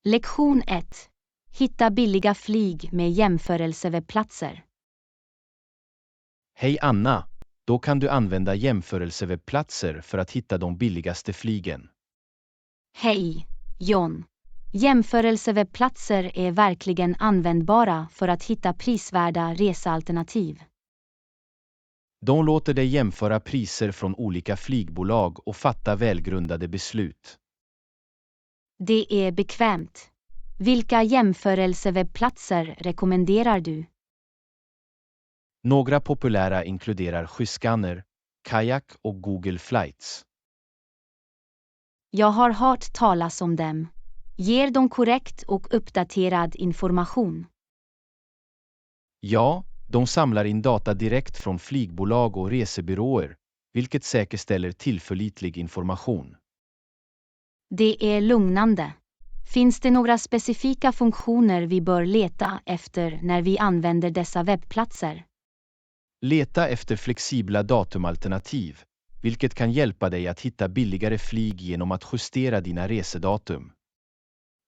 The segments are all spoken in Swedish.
Lektion 1. Hitta billiga flyg med jämförelsewebbplatser. Hej Anna, då kan du använda jämförelsewebbplatser för att hitta de billigaste flygen. Hej, John. Jämförelsewebbplatser är verkligen användbara för att hitta prisvärda resealternativ. De låter dig jämföra priser från olika flygbolag och fatta välgrundade beslut. Det är bekvämt. Vilka jämförelsewebbplatser rekommenderar du? Några populära inkluderar Skyscanner, Kayak och Google Flights. Jag har hört talas om dem. Ger de korrekt och uppdaterad information? Ja, de samlar in data direkt från flygbolag och resebyråer, vilket säkerställer tillförlitlig information. Det är lugnande. Finns det några specifika funktioner vi bör leta efter när vi använder dessa webbplatser? Leta efter flexibla datumalternativ, vilket kan hjälpa dig att hitta billigare flyg genom att justera dina resedatum.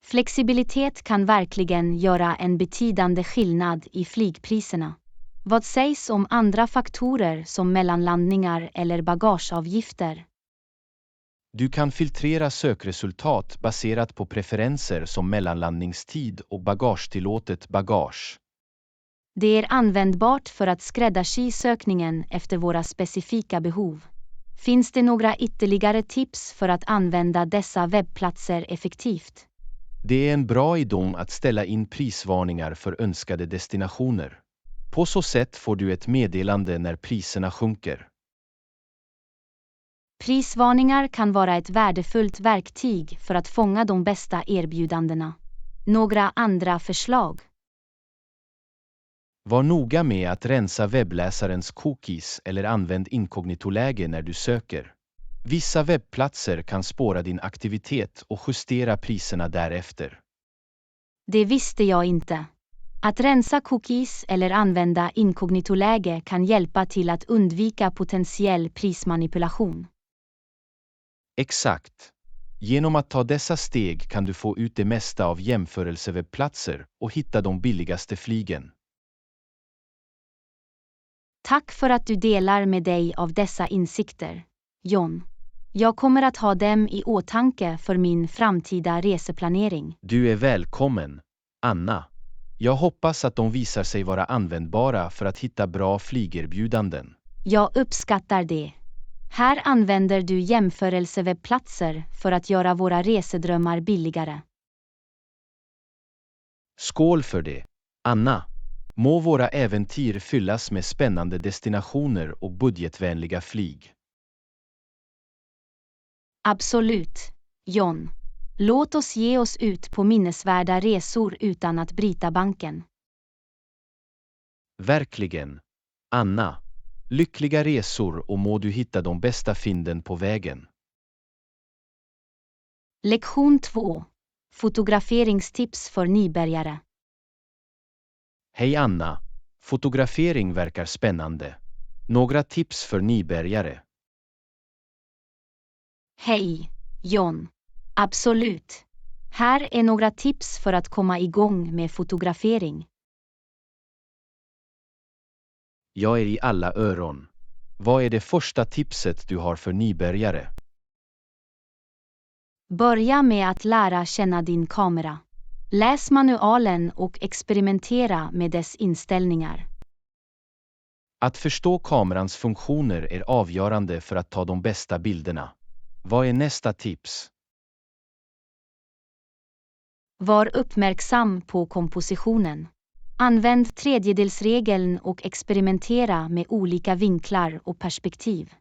Flexibilitet kan verkligen göra en betydande skillnad i flygpriserna. Vad sägs om andra faktorer som mellanlandningar eller bagageavgifter? Du kan filtrera sökresultat baserat på preferenser som mellanlandningstid och bagagetillåtet bagage. Det är användbart för att skräddarsy sökningen efter våra specifika behov. Finns det några ytterligare tips för att använda dessa webbplatser effektivt? Det är en bra idé att ställa in prisvarningar för önskade destinationer. På så sätt får du ett meddelande när priserna sjunker. Prisvarningar kan vara ett värdefullt verktyg för att fånga de bästa erbjudandena. Några andra förslag? Var noga med att rensa webbläsarens cookies eller använd inkognitoläge när du söker. Vissa webbplatser kan spåra din aktivitet och justera priserna därefter. Det visste jag inte. Att rensa cookies eller använda inkognitoläge kan hjälpa till att undvika potentiell prismanipulation. Exakt. Genom att ta dessa steg kan du få ut det mesta av jämförelsewebbplatser och hitta de billigaste flygen. Tack för att du delar med dig av dessa insikter, John. Jag kommer att ha dem i åtanke för min framtida reseplanering. Du är välkommen, Anna. Jag hoppas att de visar sig vara användbara för att hitta bra flygerbjudanden. Jag uppskattar det. Här använder du jämförelsewebbplatser för att göra våra resedrömmar billigare. Skål för det, Anna. Må våra äventyr fyllas med spännande destinationer och budgetvänliga flyg. Absolut, John. Låt oss ge oss ut på minnesvärda resor utan att bryta banken. Verkligen, Anna. Lyckliga resor och må du hitta de bästa fynden på vägen. Lektion 2. Fotograferingstips för nybörjare. Hej Anna. Fotografering verkar spännande. Några tips för nybörjare. Hej, John. Absolut. Här är några tips för att komma igång med fotografering. Jag är i alla öron. Vad är det första tipset du har för nybörjare? Börja med att lära känna din kamera. Läs manualen och experimentera med dess inställningar. Att förstå kamerans funktioner är avgörande för att ta de bästa bilderna. Vad är nästa tips? Var uppmärksam på kompositionen. Använd tredjedelsregeln och experimentera med olika vinklar och perspektiv.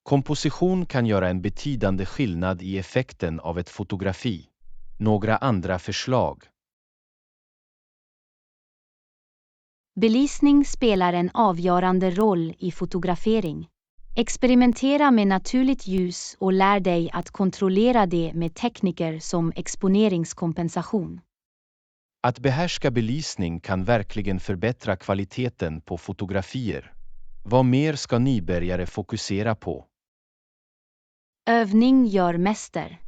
Komposition kan göra en betydande skillnad i effekten av ett fotografi. Några andra förslag. Belysning spelar en avgörande roll i fotografering. Experimentera med naturligt ljus och lär dig att kontrollera det med tekniker som exponeringskompensation. Att behärska belysning kan verkligen förbättra kvaliteten på fotografier. Vad mer ska nybörjare fokusera på? Övning gör mäster.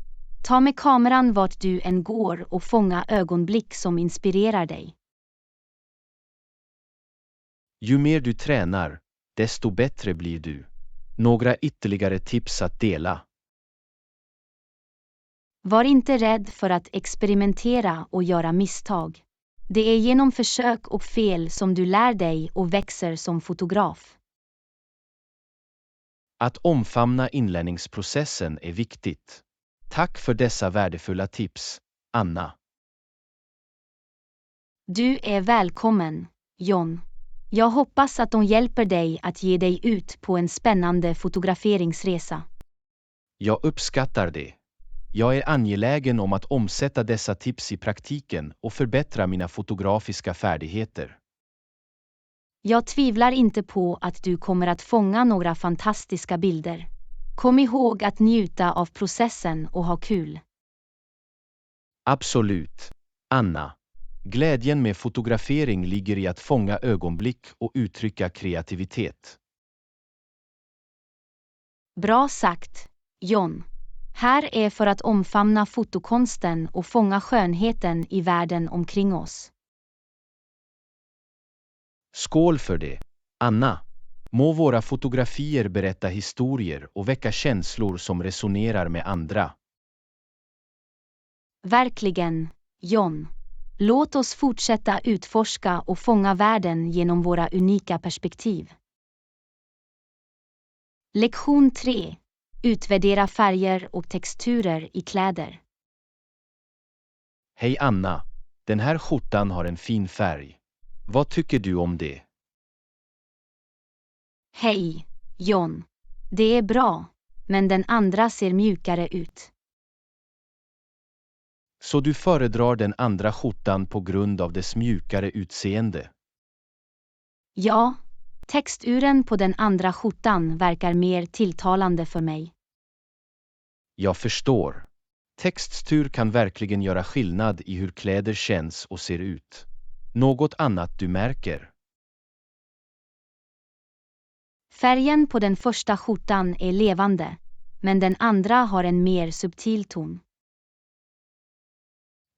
Ta med kameran vart du än går och fånga ögonblick som inspirerar dig. Ju mer du tränar, desto bättre blir du. Några ytterligare tips att dela. Var inte rädd för att experimentera och göra misstag. Det är genom försök och fel som du lär dig och växer som fotograf. Att omfamna inlärningsprocessen är viktigt. Tack för dessa värdefulla tips, Anna. Du är välkommen, John. Jag hoppas att de hjälper dig att ge dig ut på en spännande fotograferingsresa. Jag uppskattar det. Jag är angelägen om att omsätta dessa tips i praktiken och förbättra mina fotografiska färdigheter. Jag tvivlar inte på att du kommer att fånga några fantastiska bilder. Kom ihåg att njuta av processen och ha kul. Absolut, Anna. Glädjen med fotografering ligger i att fånga ögonblick och uttrycka kreativitet. Bra sagt, John. Här är för att omfamna fotokonsten och fånga skönheten i världen omkring oss. Skål för det, Anna. Må våra fotografier berätta historier och väcka känslor som resonerar med andra. Verkligen, John. Låt oss fortsätta utforska och fånga världen genom våra unika perspektiv. Lektion 3. Utvärdera färger och texturer i kläder. Hej Anna, den här skjortan har en fin färg. Vad tycker du om det? Hej, John. Det är bra, men den andra ser mjukare ut. Så du föredrar den andra skjortan på grund av dess mjukare utseende? Ja, texturen på den andra skjortan verkar mer tilltalande för mig. Jag förstår. Textur kan verkligen göra skillnad i hur kläder känns och ser ut. Något annat du märker? Färgen på den första skjortan är levande, men den andra har en mer subtil ton.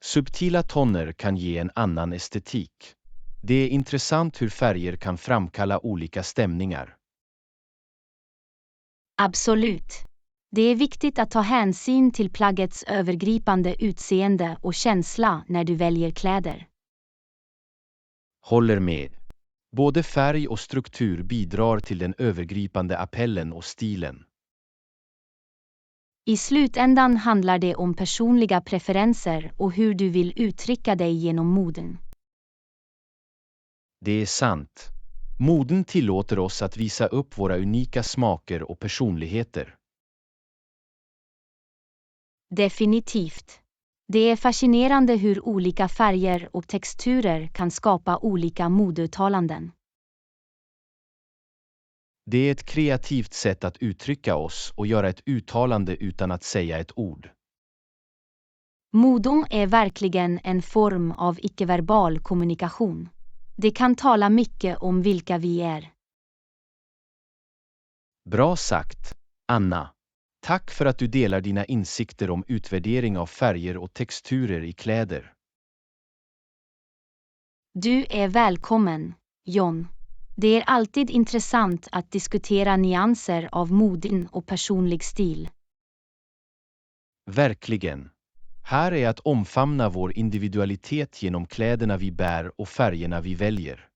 Subtila toner kan ge en annan estetik. Det är intressant hur färger kan framkalla olika stämningar. Absolut. Det är viktigt att ta hänsyn till plaggets övergripande utseende och känsla när du väljer kläder. Håller med. Både färg och struktur bidrar till den övergripande appellen och stilen. I slutändan handlar det om personliga preferenser och hur du vill uttrycka dig genom moden. Det är sant. Moden tillåter oss att visa upp våra unika smaker och personligheter. Definitivt. Det är fascinerande hur olika färger och texturer kan skapa olika modeuttalanden. Det är ett kreativt sätt att uttrycka oss och göra ett uttalande utan att säga ett ord. Moden är verkligen en form av icke-verbal kommunikation. Det kan tala mycket om vilka vi är. Bra sagt, Anna. Tack för att du delar dina insikter om utvärdering av färger och texturer i kläder. Du är välkommen, John. Det är alltid intressant att diskutera nyanser av moden och personlig stil. Verkligen. Här är att omfamna vår individualitet genom kläderna vi bär och färgerna vi väljer.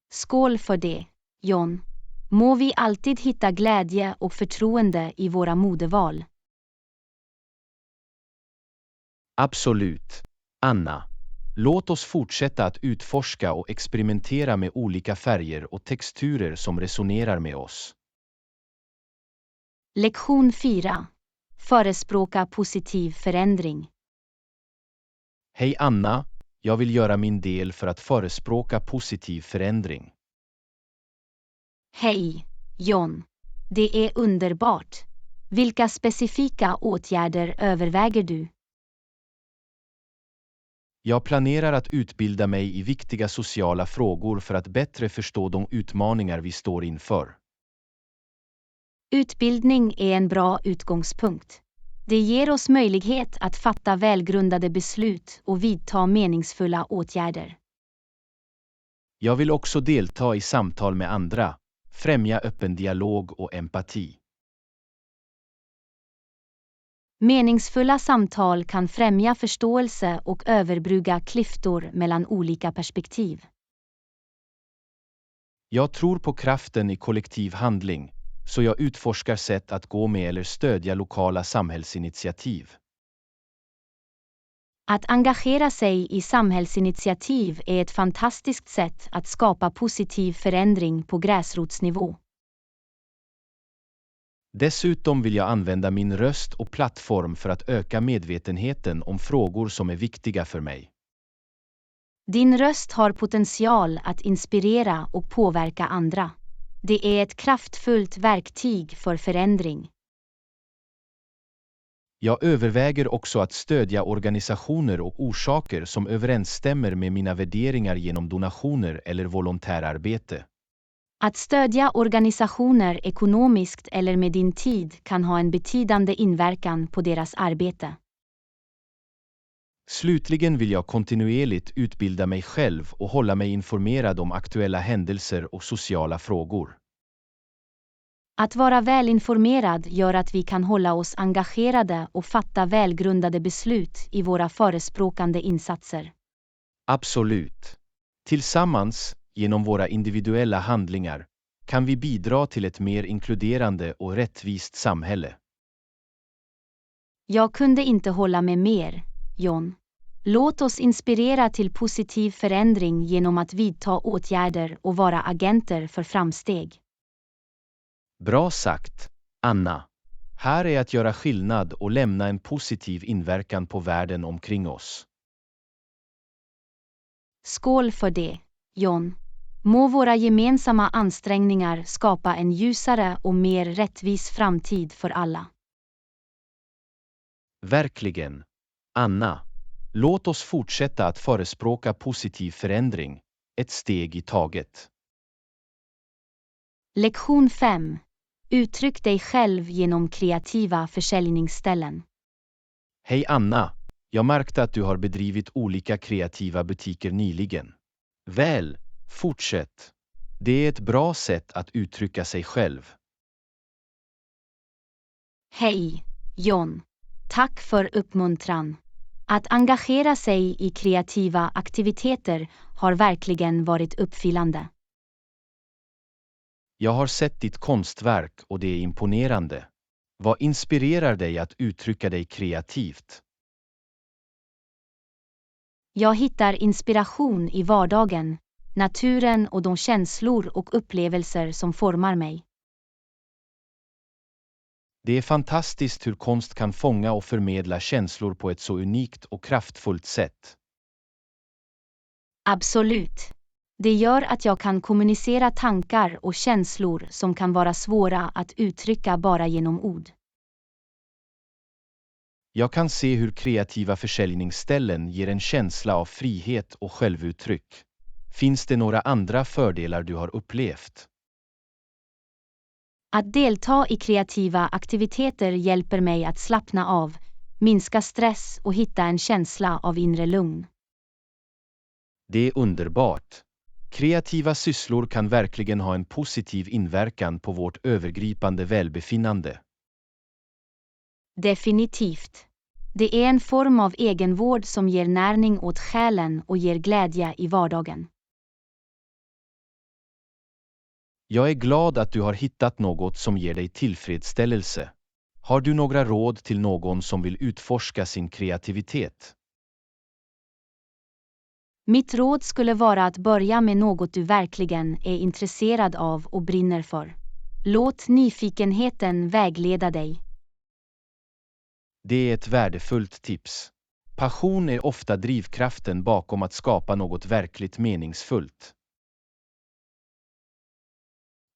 Skål för det, John. Må vi alltid hitta glädje och förtroende i våra modeval. Absolut, Anna. Låt oss fortsätta att utforska och experimentera med olika färger och texturer som resonerar med oss. Lektion 4. Förespråka positiv förändring. Hej Anna, jag vill göra min del för att förespråka positiv förändring. Hej, John. Det är underbart. Vilka specifika åtgärder överväger du? Jag planerar att utbilda mig i viktiga sociala frågor för att bättre förstå de utmaningar vi står inför. Utbildning är en bra utgångspunkt. Det ger oss möjlighet att fatta välgrundade beslut och vidta meningsfulla åtgärder. Jag vill också delta i samtal med andra, främja öppen dialog och empati. Meningsfulla samtal kan främja förståelse och överbrygga klyftor mellan olika perspektiv. Jag tror på kraften i kollektiv handling, så jag utforskar sätt att gå med eller stödja lokala samhällsinitiativ. Att engagera sig i samhällsinitiativ är ett fantastiskt sätt att skapa positiv förändring på gräsrotsnivå. Dessutom vill jag använda min röst och plattform för att öka medvetenheten om frågor som är viktiga för mig. Din röst har potential att inspirera och påverka andra. Det är ett kraftfullt verktyg för förändring. Jag överväger också att stödja organisationer och orsaker som överensstämmer med mina värderingar genom donationer eller volontärarbete. Att stödja organisationer ekonomiskt eller med din tid kan ha en betydande inverkan på deras arbete. Slutligen vill jag kontinuerligt utbilda mig själv och hålla mig informerad om aktuella händelser och sociala frågor. Att vara välinformerad gör att vi kan hålla oss engagerade och fatta välgrundade beslut i våra förespråkande insatser. Absolut. Tillsammans, genom våra individuella handlingar, kan vi bidra till ett mer inkluderande och rättvist samhälle. Jag kunde inte hålla med mer, John. Låt oss inspirera till positiv förändring genom att vidta åtgärder och vara agenter för framsteg. Bra sagt, Anna. Här är att göra skillnad och lämna en positiv inverkan på världen omkring oss. Skål för det, John. Må våra gemensamma ansträngningar skapa en ljusare och mer rättvis framtid för alla. Verkligen. Anna, låt oss fortsätta att förespråka positiv förändring, ett steg i taget. Lektion 5. Uttryck dig själv genom kreativa försäljningsställen. Hej Anna, jag märkte att du har bedrivit olika kreativa butiker nyligen. Väl, fortsätt. Det är ett bra sätt att uttrycka sig själv. Hej, John. Tack för uppmuntran. Att engagera sig i kreativa aktiviteter har verkligen varit uppfyllande. Jag har sett ditt konstverk och det är imponerande. Vad inspirerar dig att uttrycka dig kreativt? Jag hittar inspiration i vardagen, naturen och de känslor och upplevelser som formar mig. Det är fantastiskt hur konst kan fånga och förmedla känslor på ett så unikt och kraftfullt sätt. Absolut. Det gör att jag kan kommunicera tankar och känslor som kan vara svåra att uttrycka bara genom ord. Jag kan se hur kreativa försäljningsställen ger en känsla av frihet och självuttryck. Finns det några andra fördelar du har upplevt? Att delta i kreativa aktiviteter hjälper mig att slappna av, minska stress och hitta en känsla av inre lugn. Det är underbart. Kreativa sysslor kan verkligen ha en positiv inverkan på vårt övergripande välbefinnande. Definitivt. Det är en form av egenvård som ger näring åt själen och ger glädje i vardagen. Jag är glad att du har hittat något som ger dig tillfredsställelse. Har du några råd till någon som vill utforska sin kreativitet? Mitt råd skulle vara att börja med något du verkligen är intresserad av och brinner för. Låt nyfikenheten vägleda dig. Det är ett värdefullt tips. Passion är ofta drivkraften bakom att skapa något verkligt meningsfullt.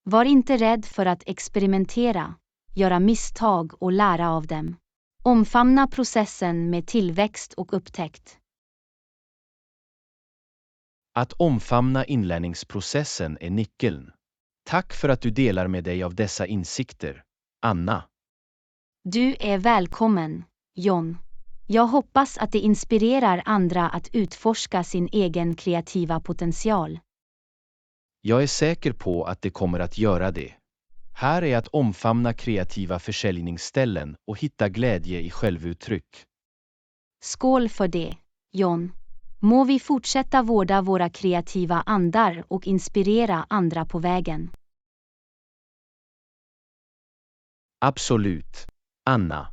Var inte rädd för att experimentera, göra misstag och lära av dem. Omfamna processen med tillväxt och upptäckt. Att omfamna inlärningsprocessen är nyckeln. Tack för att du delar med dig av dessa insikter. Anna. Du är välkommen, John. Jag hoppas att det inspirerar andra att utforska sin egen kreativa potential. Jag är säker på att det kommer att göra det. Här är att omfamna kreativa försäljningsställen och hitta glädje i självuttryck. Skål för det, John. Må vi fortsätta vårda våra kreativa andar och inspirera andra på vägen. Absolut. Anna.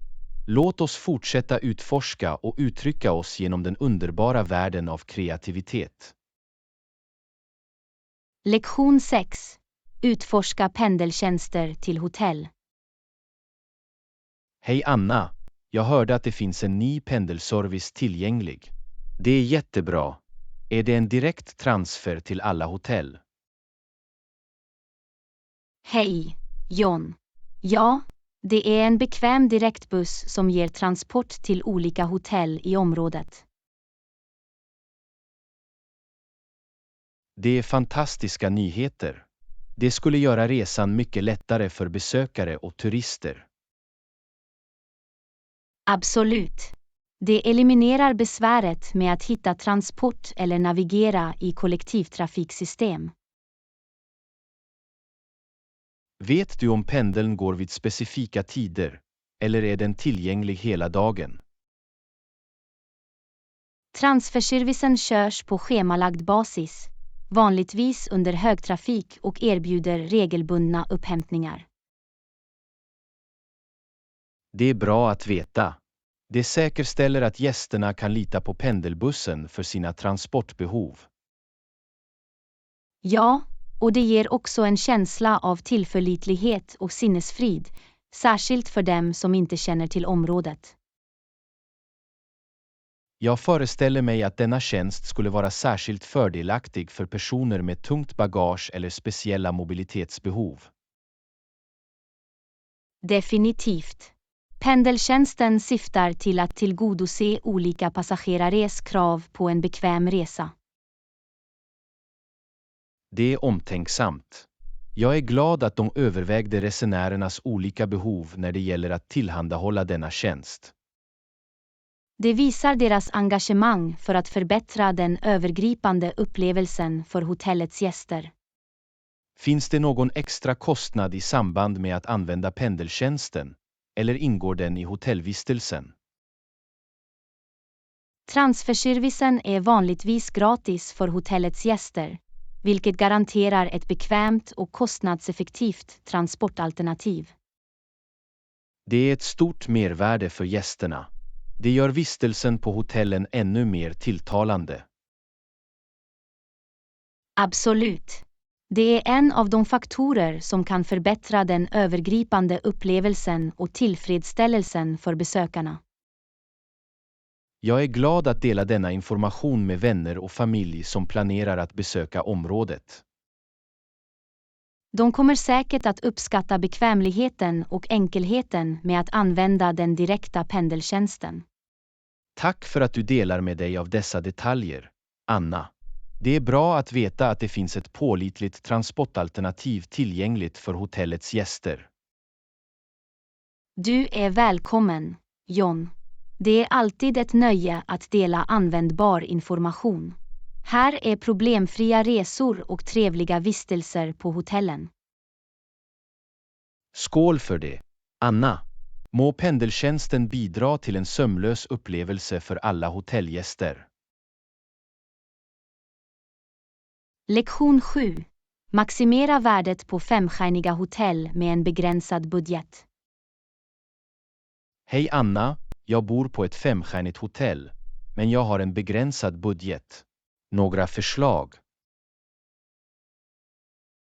Låt oss fortsätta utforska och uttrycka oss genom den underbara världen av kreativitet. Lektion 6. Utforska pendeltjänster till hotell. Hej Anna. Jag hörde att det finns en ny pendelservice tillgänglig. Det är jättebra. Är det en direkt transfer till alla hotell? Hej, John. Ja, det är en bekväm direktbuss som ger transport till olika hotell i området. Det är fantastiska nyheter. Det skulle göra resan mycket lättare för besökare och turister. Absolut. Det eliminerar besväret med att hitta transport eller navigera i kollektivtrafiksystem. Vet du om pendeln går vid specifika tider, eller är den tillgänglig hela dagen? Transferservicen körs på schemalagd basis, vanligtvis under högtrafik och erbjuder regelbundna upphämtningar. Det är bra att veta. Det säkerställer att gästerna kan lita på pendelbussen för sina transportbehov. Ja, och det ger också en känsla av tillförlitlighet och sinnesfrid, särskilt för dem som inte känner till området. Jag föreställer mig att denna tjänst skulle vara särskilt fördelaktig för personer med tungt bagage eller speciella mobilitetsbehov. Definitivt. Pendeltjänsten syftar till att tillgodose olika passagerares krav på en bekväm resa. Det är omtänksamt. Jag är glad att de övervägde resenärernas olika behov när det gäller att tillhandahålla denna tjänst. Det visar deras engagemang för att förbättra den övergripande upplevelsen för hotellets gäster. Finns det någon extra kostnad i samband med att använda pendeltjänsten, eller ingår den i hotellvistelsen? Transferservicen är vanligtvis gratis för hotellets gäster, vilket garanterar ett bekvämt och kostnadseffektivt transportalternativ. Det är ett stort mervärde för gästerna. Det gör vistelsen på hotellen ännu mer tilltalande. Absolut. Det är en av de faktorer som kan förbättra den övergripande upplevelsen och tillfredsställelsen för besökarna. Jag är glad att dela denna information med vänner och familj som planerar att besöka området. De kommer säkert att uppskatta bekvämligheten och enkelheten med att använda den direkta pendeltjänsten. Tack för att du delar med dig av dessa detaljer, Anna. Det är bra att veta att det finns ett pålitligt transportalternativ tillgängligt för hotellets gäster. Du är välkommen, John. Det är alltid ett nöje att dela användbar information. Här är problemfria resor och trevliga vistelser på hotellen. Skål för det, Anna. Må pendeltjänsten bidra till en sömlös upplevelse för alla hotellgäster. Lektion 7. Maximera värdet på femstjärniga hotell med en begränsad budget. Hej Anna, jag bor på ett femstjärnigt hotell, men jag har en begränsad budget. Några förslag?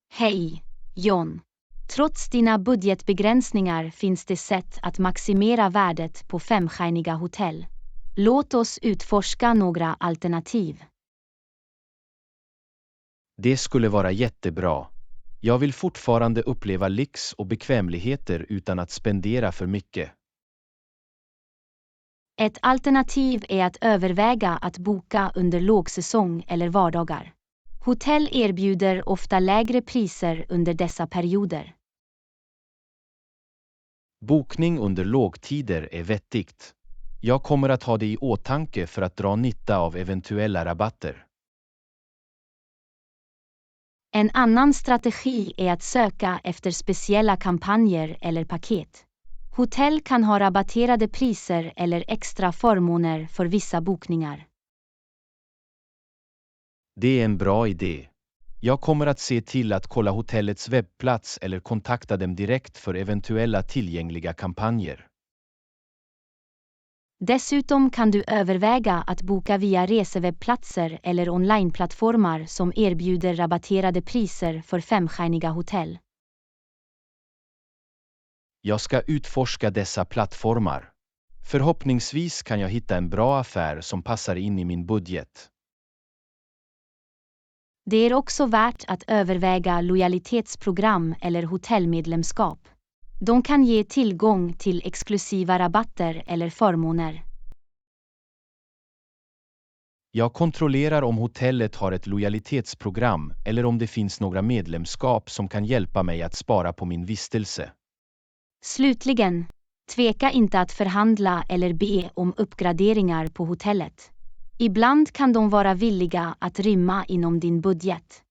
Hej, John. Trots dina budgetbegränsningar finns det sätt att maximera värdet på femstjärniga hotell. Låt oss utforska några alternativ. Det skulle vara jättebra. Jag vill fortfarande uppleva lyx och bekvämligheter utan att spendera för mycket. Ett alternativ är att överväga att boka under lågsäsong eller vardagar. Hotell erbjuder ofta lägre priser under dessa perioder. Bokning under lågtider är vettigt. Jag kommer att ha det i åtanke för att dra nytta av eventuella rabatter. En annan strategi är att söka efter speciella kampanjer eller paket. Hotell kan ha rabatterade priser eller extra förmåner för vissa bokningar. Det är en bra idé. Jag kommer att se till att kolla hotellets webbplats eller kontakta dem direkt för eventuella tillgängliga kampanjer. Dessutom kan du överväga att boka via resewebbplatser eller onlineplattformar som erbjuder rabatterade priser för femstjärniga hotell. Jag ska utforska dessa plattformar. Förhoppningsvis kan jag hitta en bra affär som passar in i min budget. Det är också värt att överväga lojalitetsprogram eller hotellmedlemskap. De kan ge tillgång till exklusiva rabatter eller förmåner. Jag kontrollerar om hotellet har ett lojalitetsprogram eller om det finns några medlemskap som kan hjälpa mig att spara på min vistelse. Slutligen, tveka inte att förhandla eller be om uppgraderingar på hotellet. Ibland kan de vara villiga att rymma inom din budget.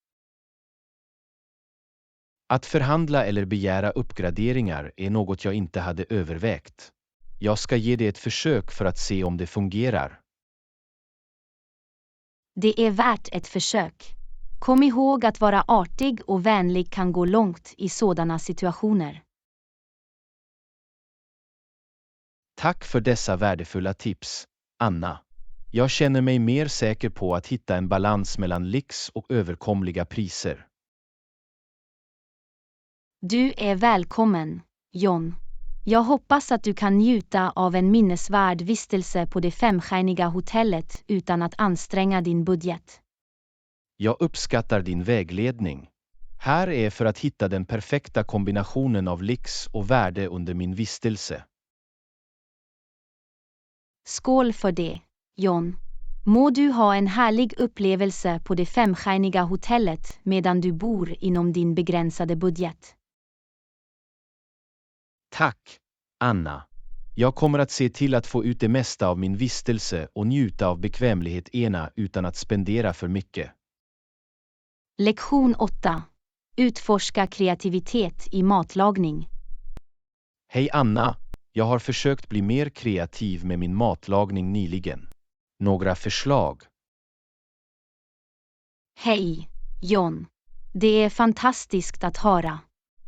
Att förhandla eller begära uppgraderingar är något jag inte hade övervägt. Jag ska ge det ett försök för att se om det fungerar. Det är värt ett försök. Kom ihåg att vara artig och vänlig kan gå långt i sådana situationer. Tack för dessa värdefulla tips, Anna. Jag känner mig mer säker på att hitta en balans mellan lyx och överkomliga priser. Du är välkommen, John. Jag hoppas att du kan njuta av en minnesvärd vistelse på det femstjärniga hotellet utan att anstränga din budget. Jag uppskattar din vägledning. Här är för att hitta den perfekta kombinationen av lyx och värde under min vistelse. Skål för det, John. Må du ha en härlig upplevelse på det femstjärniga hotellet medan du bor inom din begränsade budget. Tack, Anna. Jag kommer att se till att få ut det mesta av min vistelse och njuta av bekvämligheterna utan att spendera för mycket. Lektion 8. Utforska kreativitet i matlagning. Hej Anna, jag har försökt bli mer kreativ med min matlagning nyligen. Några förslag? Hej, John. Det är fantastiskt att höra.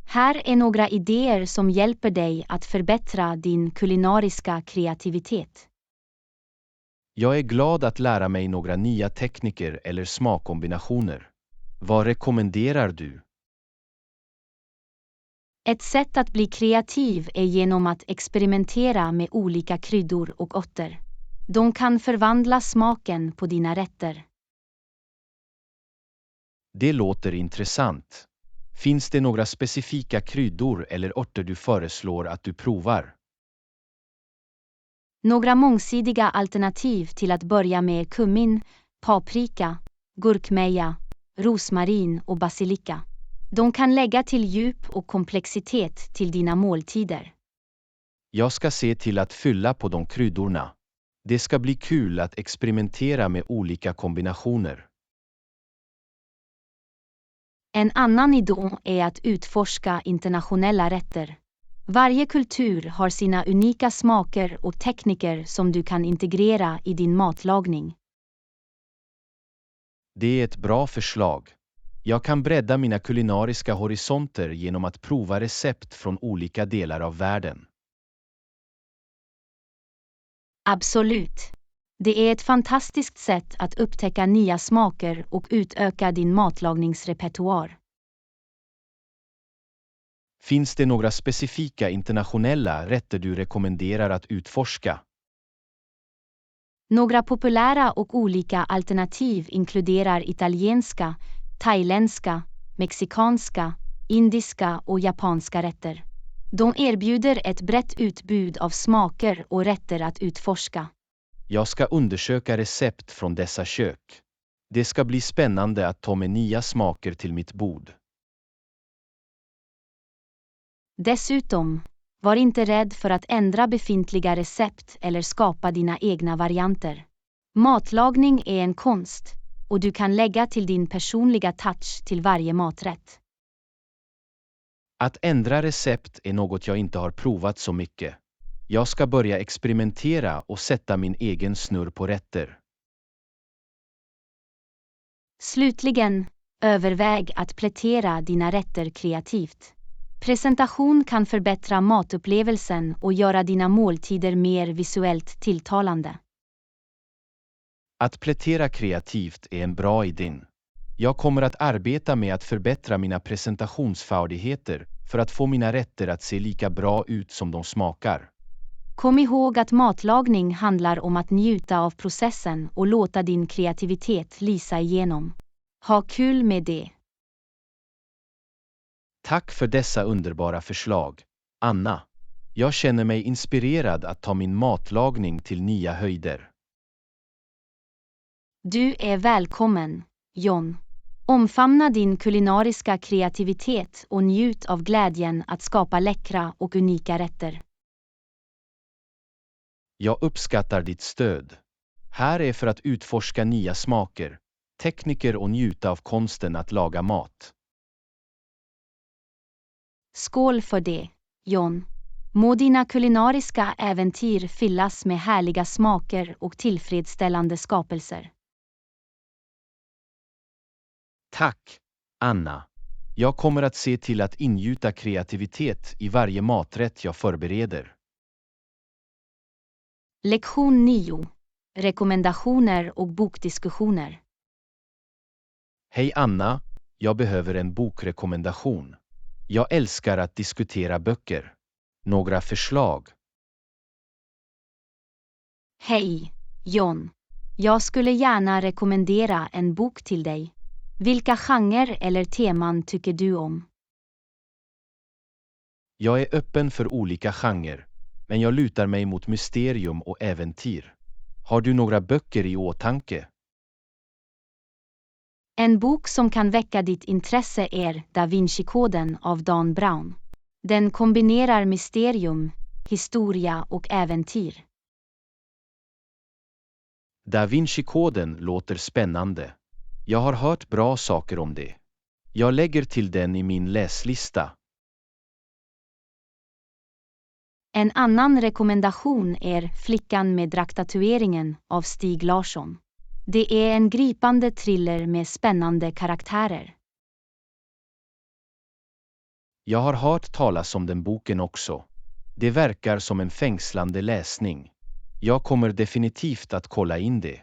Här är några idéer som hjälper dig att förbättra din kulinariska kreativitet. Jag är glad att lära mig några nya tekniker eller smakkombinationer. Vad rekommenderar du? Ett sätt att bli kreativ är genom att experimentera med olika kryddor och örter. De kan förvandla smaken på dina rätter. Det låter intressant. Finns det några specifika kryddor eller örter du föreslår att du provar? Några mångsidiga alternativ till att börja med kummin, paprika, gurkmeja, rosmarin och basilika. De kan lägga till djup och komplexitet till dina måltider. Jag ska se till att fylla på de kryddorna. Det ska bli kul att experimentera med olika kombinationer. En annan idé är att utforska internationella rätter. Varje kultur har sina unika smaker och tekniker som du kan integrera i din matlagning. Det är ett bra förslag. Jag kan bredda mina kulinariska horisonter genom att prova recept från olika delar av världen. Absolut. Det är ett fantastiskt sätt att upptäcka nya smaker och utöka din matlagningsrepertoar. Finns det några specifika internationella rätter du rekommenderar att utforska? Några populära och olika alternativ inkluderar italienska, thailändska, mexikanska, indiska och japanska rätter. De erbjuder ett brett utbud av smaker och rätter att utforska. Jag ska undersöka recept från dessa kök. Det ska bli spännande att ta med nya smaker till mitt bord. Dessutom, Var inte rädd för att ändra befintliga recept eller skapa dina egna varianter. Matlagning är en konst, och du kan lägga till din personliga touch till varje maträtt. Att ändra recept är något jag inte har provat så mycket. Jag ska börja experimentera och sätta min egen snurr på rätter. Slutligen, överväg att plätera dina rätter kreativt. Presentation kan förbättra matupplevelsen och göra dina måltider mer visuellt tilltalande. Att plätera kreativt är en bra idé. Jag kommer att arbeta med att förbättra mina presentationsfärdigheter för att få mina rätter att se lika bra ut som de smakar. Kom ihåg att matlagning handlar om att njuta av processen och låta din kreativitet lysa igenom. Ha kul med det! Tack för dessa underbara förslag, Anna. Jag känner mig inspirerad att ta min matlagning till nya höjder. Du är välkommen, John. Omfamna din kulinariska kreativitet och njut av glädjen att skapa läckra och unika rätter. Jag uppskattar ditt stöd. Här är för att utforska nya smaker, tekniker och njuta av konsten att laga mat. Skål för det, John. Må dina kulinariska äventyr fyllas med härliga smaker och tillfredsställande skapelser. Tack, Anna. Jag kommer att se till att ingjuta kreativitet i varje maträtt jag förbereder. Lektion 9. Rekommendationer och bokdiskussioner. Hej Anna, jag behöver en bokrekommendation. Jag älskar att diskutera böcker. Några förslag? Hej, John. Jag skulle gärna rekommendera en bok till dig. Vilka genrer eller teman tycker du om? Jag är öppen för olika genrer, men jag lutar mig mot mysterium och äventyr. Har du några böcker i åtanke? En bok som kan väcka ditt intresse är Da Vinci-koden av Dan Brown. Den kombinerar mysterium, historia och äventyr. Da Vinci-koden låter spännande. Jag har hört bra saker om det. Jag lägger till den i min läslista. En annan rekommendation är Flickan med drakttatueringen av Stig Larsson. Det är en gripande thriller med spännande karaktärer. Jag har hört talas om den boken också. Det verkar som en fängslande läsning. Jag kommer definitivt att kolla in det.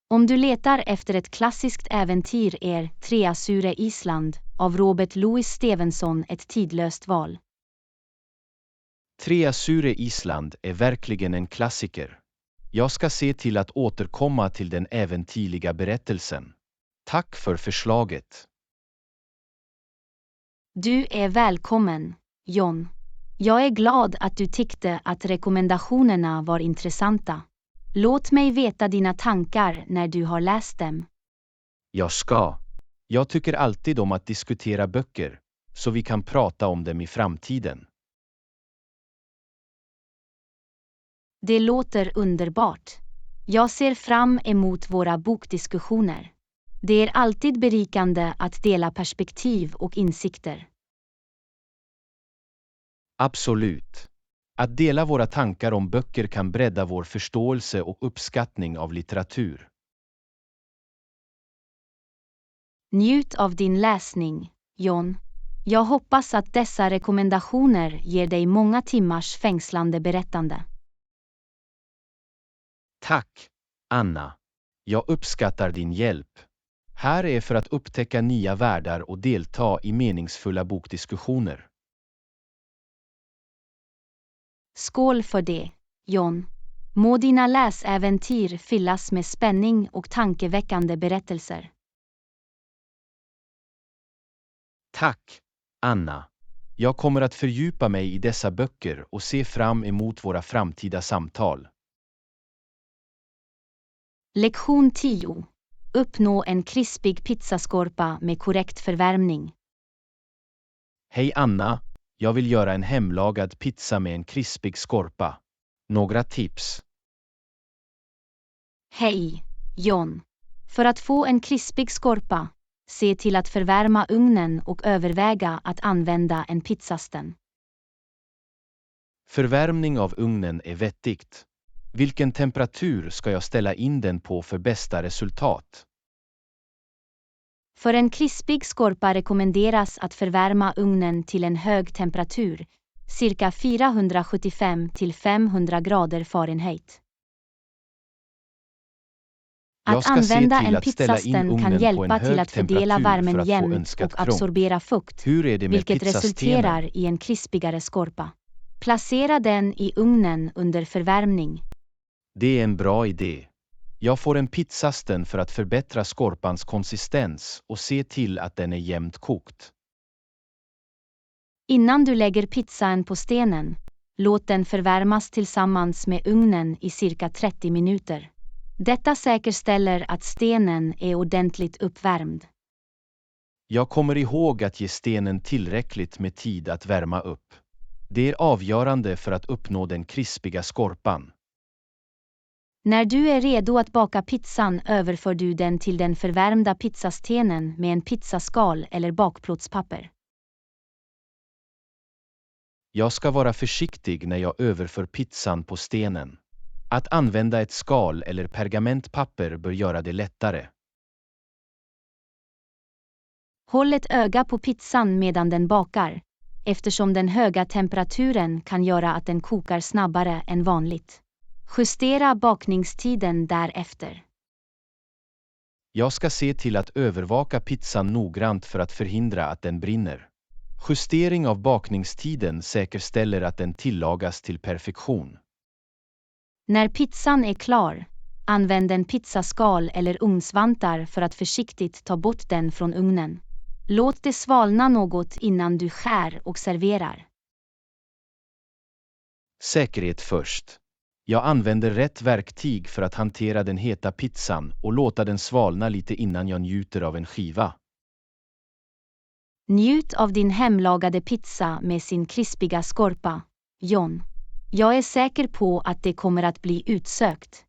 Om du letar efter ett klassiskt äventyr är Tre Sure Island av Robert Louis Stevenson ett tidlöst val. Tre Sure Island är verkligen en klassiker. Jag ska se till att återkomma till den äventyrliga berättelsen. Tack för förslaget. Du är välkommen, John. Jag är glad att du tyckte att rekommendationerna var intressanta. Låt mig veta dina tankar när du har läst dem. Jag ska. Jag tycker alltid om att diskutera böcker, så vi kan prata om dem i framtiden. Det låter underbart. Jag ser fram emot våra bokdiskussioner. Det är alltid berikande att dela perspektiv och insikter. Absolut. Att dela våra tankar om böcker kan bredda vår förståelse och uppskattning av litteratur. Njut av din läsning, John. Jag hoppas att dessa rekommendationer ger dig många timmars fängslande berättande. Tack, Anna. Jag uppskattar din hjälp. Här är för att upptäcka nya världar och delta i meningsfulla bokdiskussioner. Skål för det, John. Må dina läsäventyr fyllas med spänning och tankeväckande berättelser. Tack, Anna. Jag kommer att fördjupa mig i dessa böcker och se fram emot våra framtida samtal. Lektion 10. Uppnå en krispig pizzaskorpa med korrekt förvärmning. Hej Anna, Jag vill göra en hemlagad pizza med en krispig skorpa. Några tips. Hej, John. För att få en krispig skorpa, se till att förvärma ugnen och överväga att använda en pizzasten. Förvärmning av ugnen är vettigt. Vilken temperatur ska jag ställa in den på för bästa resultat? För en krispig skorpa rekommenderas att förvärma ugnen till en hög temperatur, cirka 475 till 500 grader Fahrenheit. Att använda en pizzasten kan hjälpa till att fördela värmen jämnt och absorbera fukt, vilket resulterar i en krispigare skorpa. Placera den i ugnen under förvärmning. Det är en bra idé. Jag får en pizzasten för att förbättra skorpans konsistens och se till att den är jämnt kokt. Innan du lägger pizzan på stenen, låt den förvärmas tillsammans med ugnen i cirka 30 minuter. Detta säkerställer att stenen är ordentligt uppvärmd. Jag kommer ihåg att ge stenen tillräckligt med tid att värma upp. Det är avgörande för att uppnå den krispiga skorpan. När du är redo att baka pizzan överför du den till den förvärmda pizzastenen med en pizzaskal eller bakplåtspapper. Jag ska vara försiktig när jag överför pizzan på stenen. Att använda ett skal eller pergamentpapper bör göra det lättare. Håll ett öga på pizzan medan den bakar, eftersom den höga temperaturen kan göra att den kokar snabbare än vanligt. Justera bakningstiden därefter. Jag ska se till att övervaka pizzan noggrant för att förhindra att den brinner. Justering av bakningstiden säkerställer att den tillagas till perfektion. När pizzan är klar, använd en pizzaskal eller ugnsvantar för att försiktigt ta bort den från ugnen. Låt det svalna något innan du skär och serverar. Säkerhet först. Jag använder rätt verktyg för att hantera den heta pizzan och låta den svalna lite innan jag njuter av en skiva. Njut av din hemlagade pizza med sin krispiga skorpa, John. Jag är säker på att det kommer att bli utsökt.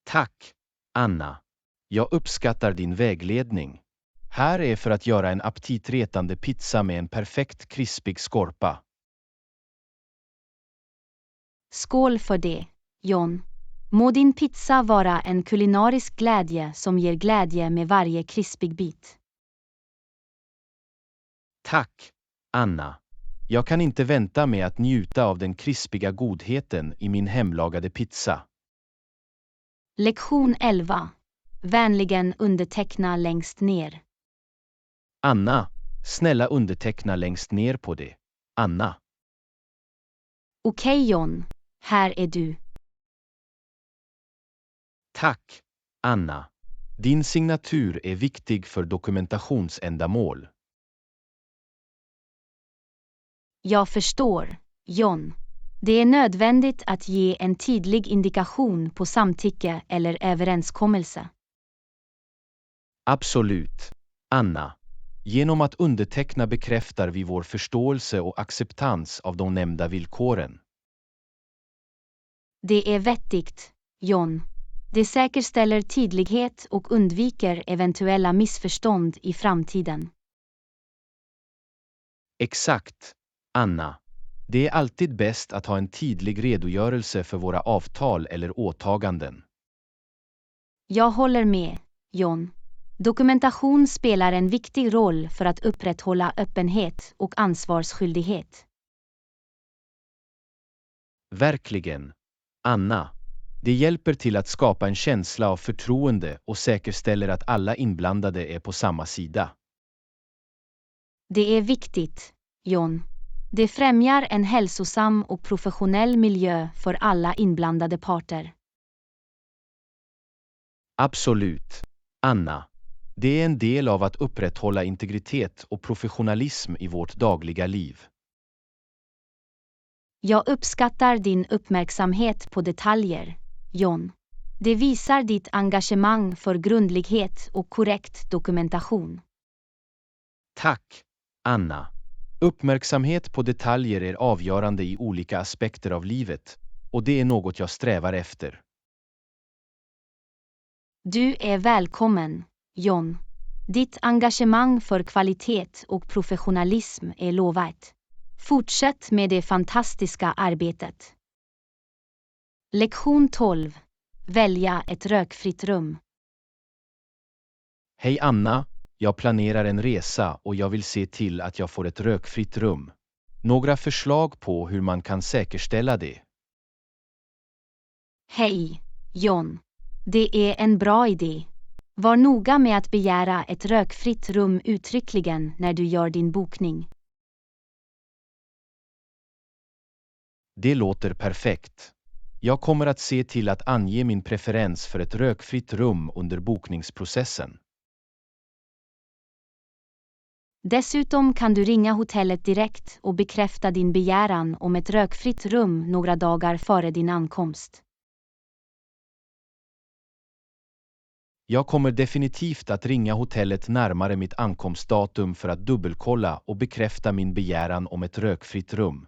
Tack, Anna. Jag uppskattar din vägledning. Här är för att göra en aptitretande pizza med en perfekt krispig skorpa. Skål för det, John. Må din pizza vara en kulinarisk glädje som ger glädje med varje krispig bit. Tack, Anna. Jag kan inte vänta med att njuta av den krispiga godheten i min hemlagade pizza. Lektion 11. Vänligen underteckna längst ner. Anna, snälla underteckna längst ner på det. Anna. Okej, John, här är du. Tack, Anna. Din signatur är viktig för dokumentationsändamål. Jag förstår, John. Det är nödvändigt att ge en tydlig indikation på samtycke eller överenskommelse. Absolut, Anna. Genom att underteckna bekräftar vi vår förståelse och acceptans av de nämnda villkoren. Det är vettigt, John. Det säkerställer tydlighet och undviker eventuella missförstånd i framtiden. Exakt, Anna. Det är alltid bäst att ha en tydlig redogörelse för våra avtal eller åtaganden. Jag håller med, John. Dokumentation spelar en viktig roll för att upprätthålla öppenhet och ansvarsskyldighet. Verkligen, Anna. Det hjälper till att skapa en känsla av förtroende och säkerställer att alla inblandade är på samma sida. Det är viktigt, John. Det främjar en hälsosam och professionell miljö för alla inblandade parter. Absolut, Anna. Det är en del av att upprätthålla integritet och professionalism i vårt dagliga liv. Jag uppskattar din uppmärksamhet på detaljer, John. Det visar ditt engagemang för grundlighet och korrekt dokumentation. Tack, Anna. Uppmärksamhet på detaljer är avgörande i olika aspekter av livet, och det är något jag strävar efter. Du är välkommen, John. Ditt engagemang för kvalitet och professionalism är lovvärt. Fortsätt med det fantastiska arbetet. Lektion 12. Välja ett rökfritt rum. Hej Anna, jag planerar en resa och jag vill se till att jag får ett rökfritt rum. Några förslag på hur man kan säkerställa det? Hej, John. Det är en bra idé. Var noga med att begära ett rökfritt rum uttryckligen när du gör din bokning. Det låter perfekt. Jag kommer att se till att ange min preferens för ett rökfritt rum under bokningsprocessen. Dessutom kan du ringa hotellet direkt och bekräfta din begäran om ett rökfritt rum några dagar före din ankomst. Jag kommer definitivt att ringa hotellet närmare mitt ankomstdatum för att dubbelkolla och bekräfta min begäran om ett rökfritt rum.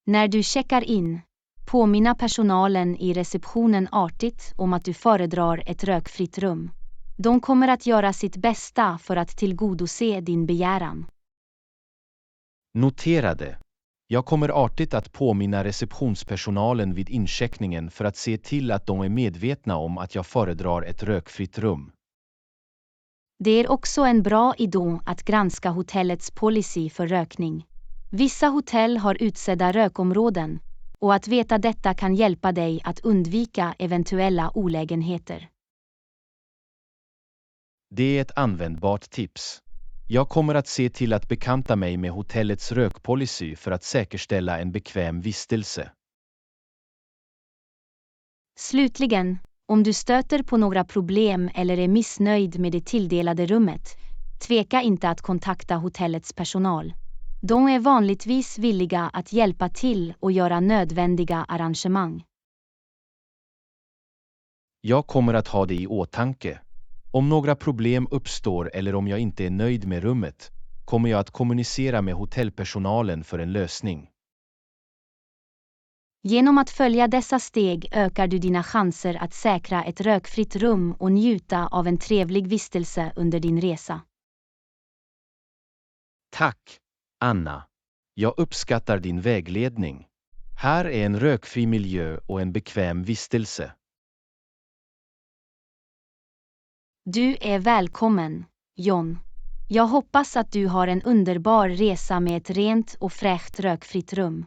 När du checkar in, påminna personalen i receptionen artigt om att du föredrar ett rökfritt rum. De kommer att göra sitt bästa för att tillgodose din begäran. Noterade. Jag kommer artigt att påminna receptionspersonalen vid incheckningen för att se till att de är medvetna om att jag föredrar ett rökfritt rum. Det är också en bra idé att granska hotellets policy för rökning. Vissa hotell har utsedda rökområden, och att veta detta kan hjälpa dig att undvika eventuella olägenheter. Det är ett användbart tips. Jag kommer att se till att bekanta mig med hotellets rökpolicy för att säkerställa en bekväm vistelse. Slutligen, om du stöter på några problem eller är missnöjd med det tilldelade rummet, tveka inte att kontakta hotellets personal. De är vanligtvis villiga att hjälpa till och göra nödvändiga arrangemang. Jag kommer att ha det i åtanke. Om några problem uppstår eller om jag inte är nöjd med rummet, kommer jag att kommunicera med hotellpersonalen för en lösning. Genom att följa dessa steg ökar du dina chanser att säkra ett rökfritt rum och njuta av en trevlig vistelse under din resa. Tack, Anna. Jag uppskattar din vägledning. Här är en rökfri miljö och en bekväm vistelse. Du är välkommen, John. Jag hoppas att du har en underbar resa med ett rent och fräscht rökfritt rum.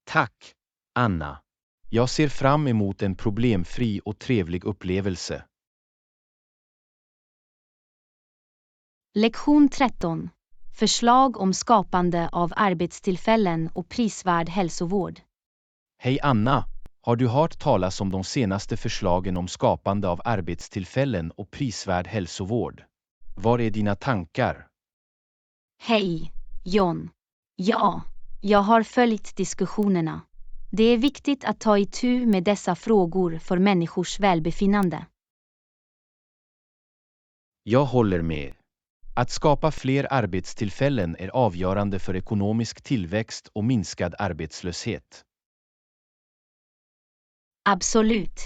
Tack, Anna. Jag ser fram emot en problemfri och trevlig upplevelse. Lektion 13. Förslag om skapande av arbetstillfällen och prisvärd hälsovård. Hej Anna, har du hört talas om de senaste förslagen om skapande av arbetstillfällen och prisvärd hälsovård? Var är dina tankar? Hej, John. Ja, jag har följt diskussionerna. Det är viktigt att ta itu med dessa frågor för människors välbefinnande. Jag håller med. Att skapa fler arbetstillfällen är avgörande för ekonomisk tillväxt och minskad arbetslöshet. Absolut.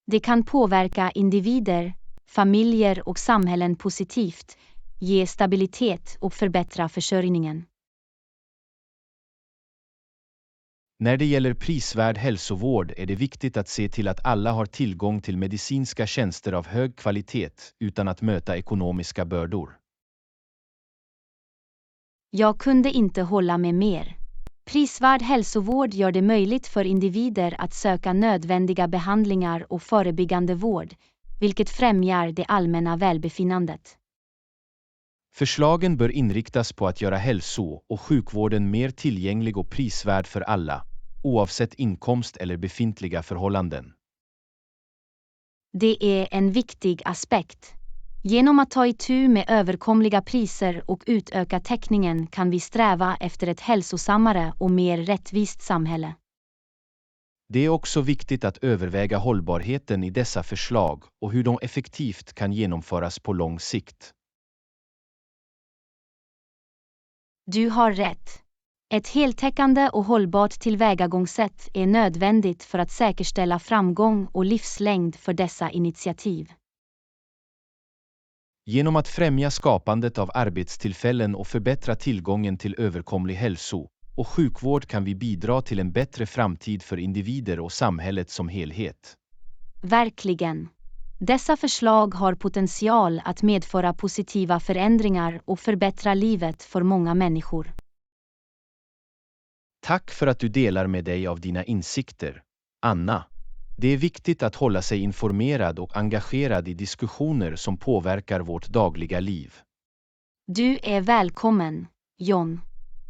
Det kan påverka individer, familjer och samhällen positivt, ge stabilitet och förbättra försörjningen. När det gäller prisvärd hälsovård är det viktigt att se till att alla har tillgång till medicinska tjänster av hög kvalitet utan att möta ekonomiska bördor. Jag kunde inte hålla med mer. Prisvärd hälsovård gör det möjligt för individer att söka nödvändiga behandlingar och förebyggande vård, vilket främjar det allmänna välbefinnandet. Förslagen bör inriktas på att göra hälso- och sjukvården mer tillgänglig och prisvärd för alla, oavsett inkomst eller befintliga förhållanden. Det är en viktig aspekt. Genom att ta itu med överkomliga priser och utöka täckningen kan vi sträva efter ett hälsosammare och mer rättvist samhälle. Det är också viktigt att överväga hållbarheten i dessa förslag och hur de effektivt kan genomföras på lång sikt. Du har rätt. Ett heltäckande och hållbart tillvägagångssätt är nödvändigt för att säkerställa framgång och livslängd för dessa initiativ. Genom att främja skapandet av arbetstillfällen och förbättra tillgången till överkomlig hälso- och sjukvård kan vi bidra till en bättre framtid för individer och samhället som helhet. Verkligen. Dessa förslag har potential att medföra positiva förändringar och förbättra livet för många människor. Tack för att du delar med dig av dina insikter, Anna. Det är viktigt att hålla sig informerad och engagerad i diskussioner som påverkar vårt dagliga liv. Du är välkommen, John.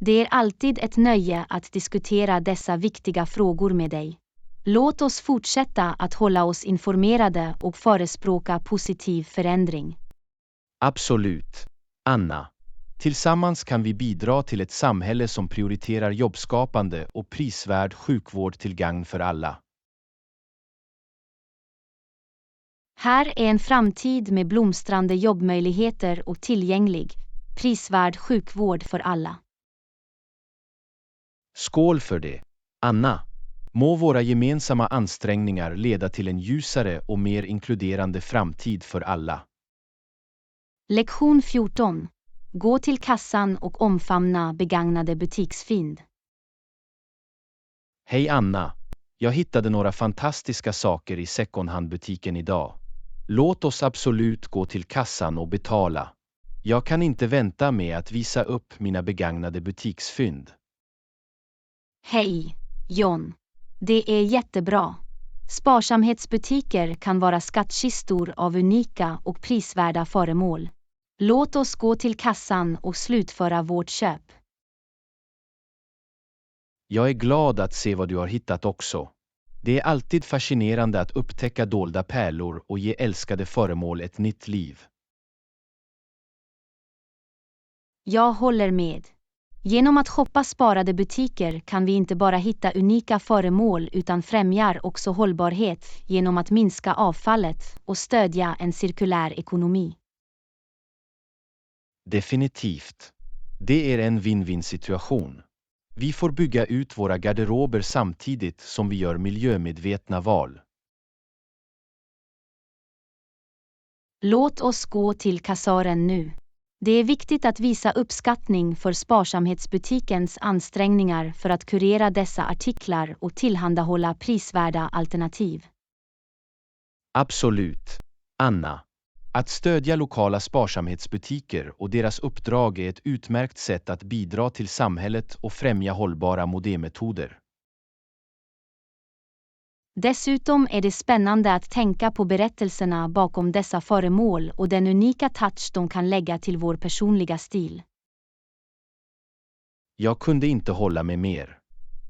Det är alltid ett nöje att diskutera dessa viktiga frågor med dig. Låt oss fortsätta att hålla oss informerade och förespråka positiv förändring. Absolut, Anna. Tillsammans kan vi bidra till ett samhälle som prioriterar jobbskapande och prisvärd sjukvård till gagn för alla. Här är en framtid med blomstrande jobbmöjligheter och tillgänglig, prisvärd sjukvård för alla. Skål för det, Anna. Må våra gemensamma ansträngningar leda till en ljusare och mer inkluderande framtid för alla. Lektion 14. Gå till kassan och omfamna begagnade butiksfynd. Hej Anna, jag hittade några fantastiska saker i secondhandbutiken idag. Låt oss absolut gå till kassan och betala. Jag kan inte vänta med att visa upp mina begagnade butiksfynd. Hej, John. Det är jättebra. Sparsamhetsbutiker kan vara skattkistor av unika och prisvärda föremål. Låt oss gå till kassan och slutföra vårt köp. Jag är glad att se vad du har hittat också. Det är alltid fascinerande att upptäcka dolda pärlor och ge älskade föremål ett nytt liv. Jag håller med. Genom att shoppa sparade butiker kan vi inte bara hitta unika föremål utan främjar också hållbarhet genom att minska avfallet och stödja en cirkulär ekonomi. Definitivt. Det är en win-win-situation. Vi får bygga ut våra garderober samtidigt som vi gör miljömedvetna val. Låt oss gå till kassören nu. Det är viktigt att visa uppskattning för sparsamhetsbutikens ansträngningar för att kurera dessa artiklar och tillhandahålla prisvärda alternativ. Absolut, Anna. Att stödja lokala sparsamhetsbutiker och deras uppdrag är ett utmärkt sätt att bidra till samhället och främja hållbara modemetoder. Dessutom är det spännande att tänka på berättelserna bakom dessa föremål och den unika touch de kan lägga till vår personliga stil. Jag kunde inte hålla med mer.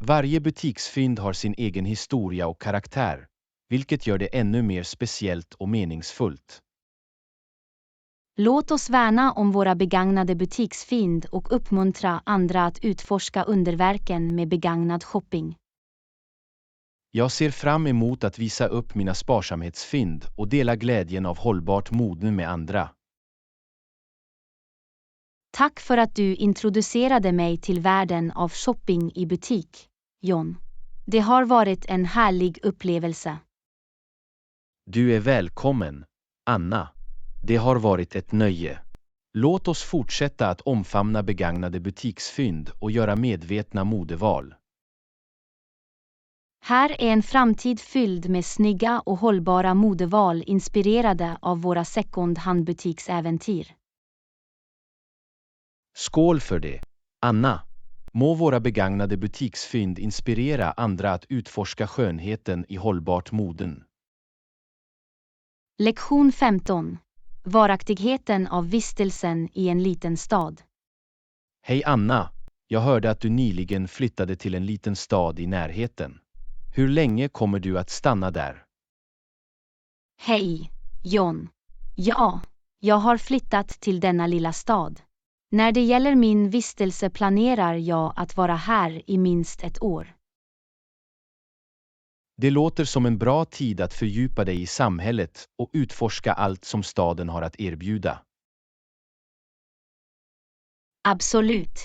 Varje butiksfynd har sin egen historia och karaktär, vilket gör det ännu mer speciellt och meningsfullt. Låt oss värna om våra begagnade butiksfynd och uppmuntra andra att utforska underverken med begagnad shopping. Jag ser fram emot att visa upp mina sparsamhetsfynd och dela glädjen av hållbart mode med andra. Tack för att du introducerade mig till världen av shopping i butik, John. Det har varit en härlig upplevelse. Du är välkommen, Anna. Det har varit ett nöje. Låt oss fortsätta att omfamna begagnade butiksfynd och göra medvetna modeval. Här är en framtid fylld med snygga och hållbara modeval inspirerade av våra second-hand-butiksäventyr. Skål för det, Anna. Må våra begagnade butiksfynd inspirera andra att utforska skönheten i hållbart moden. Lektion 15. Varaktigheten av vistelsen i en liten stad. Hej Anna, jag hörde att du nyligen flyttade till en liten stad i närheten. Hur länge kommer du att stanna där? Hej, John. Ja, jag har flyttat till denna lilla stad. När det gäller min vistelse planerar jag att vara här i minst ett år. Det låter som en bra tid att fördjupa dig i samhället och utforska allt som staden har att erbjuda. Absolut.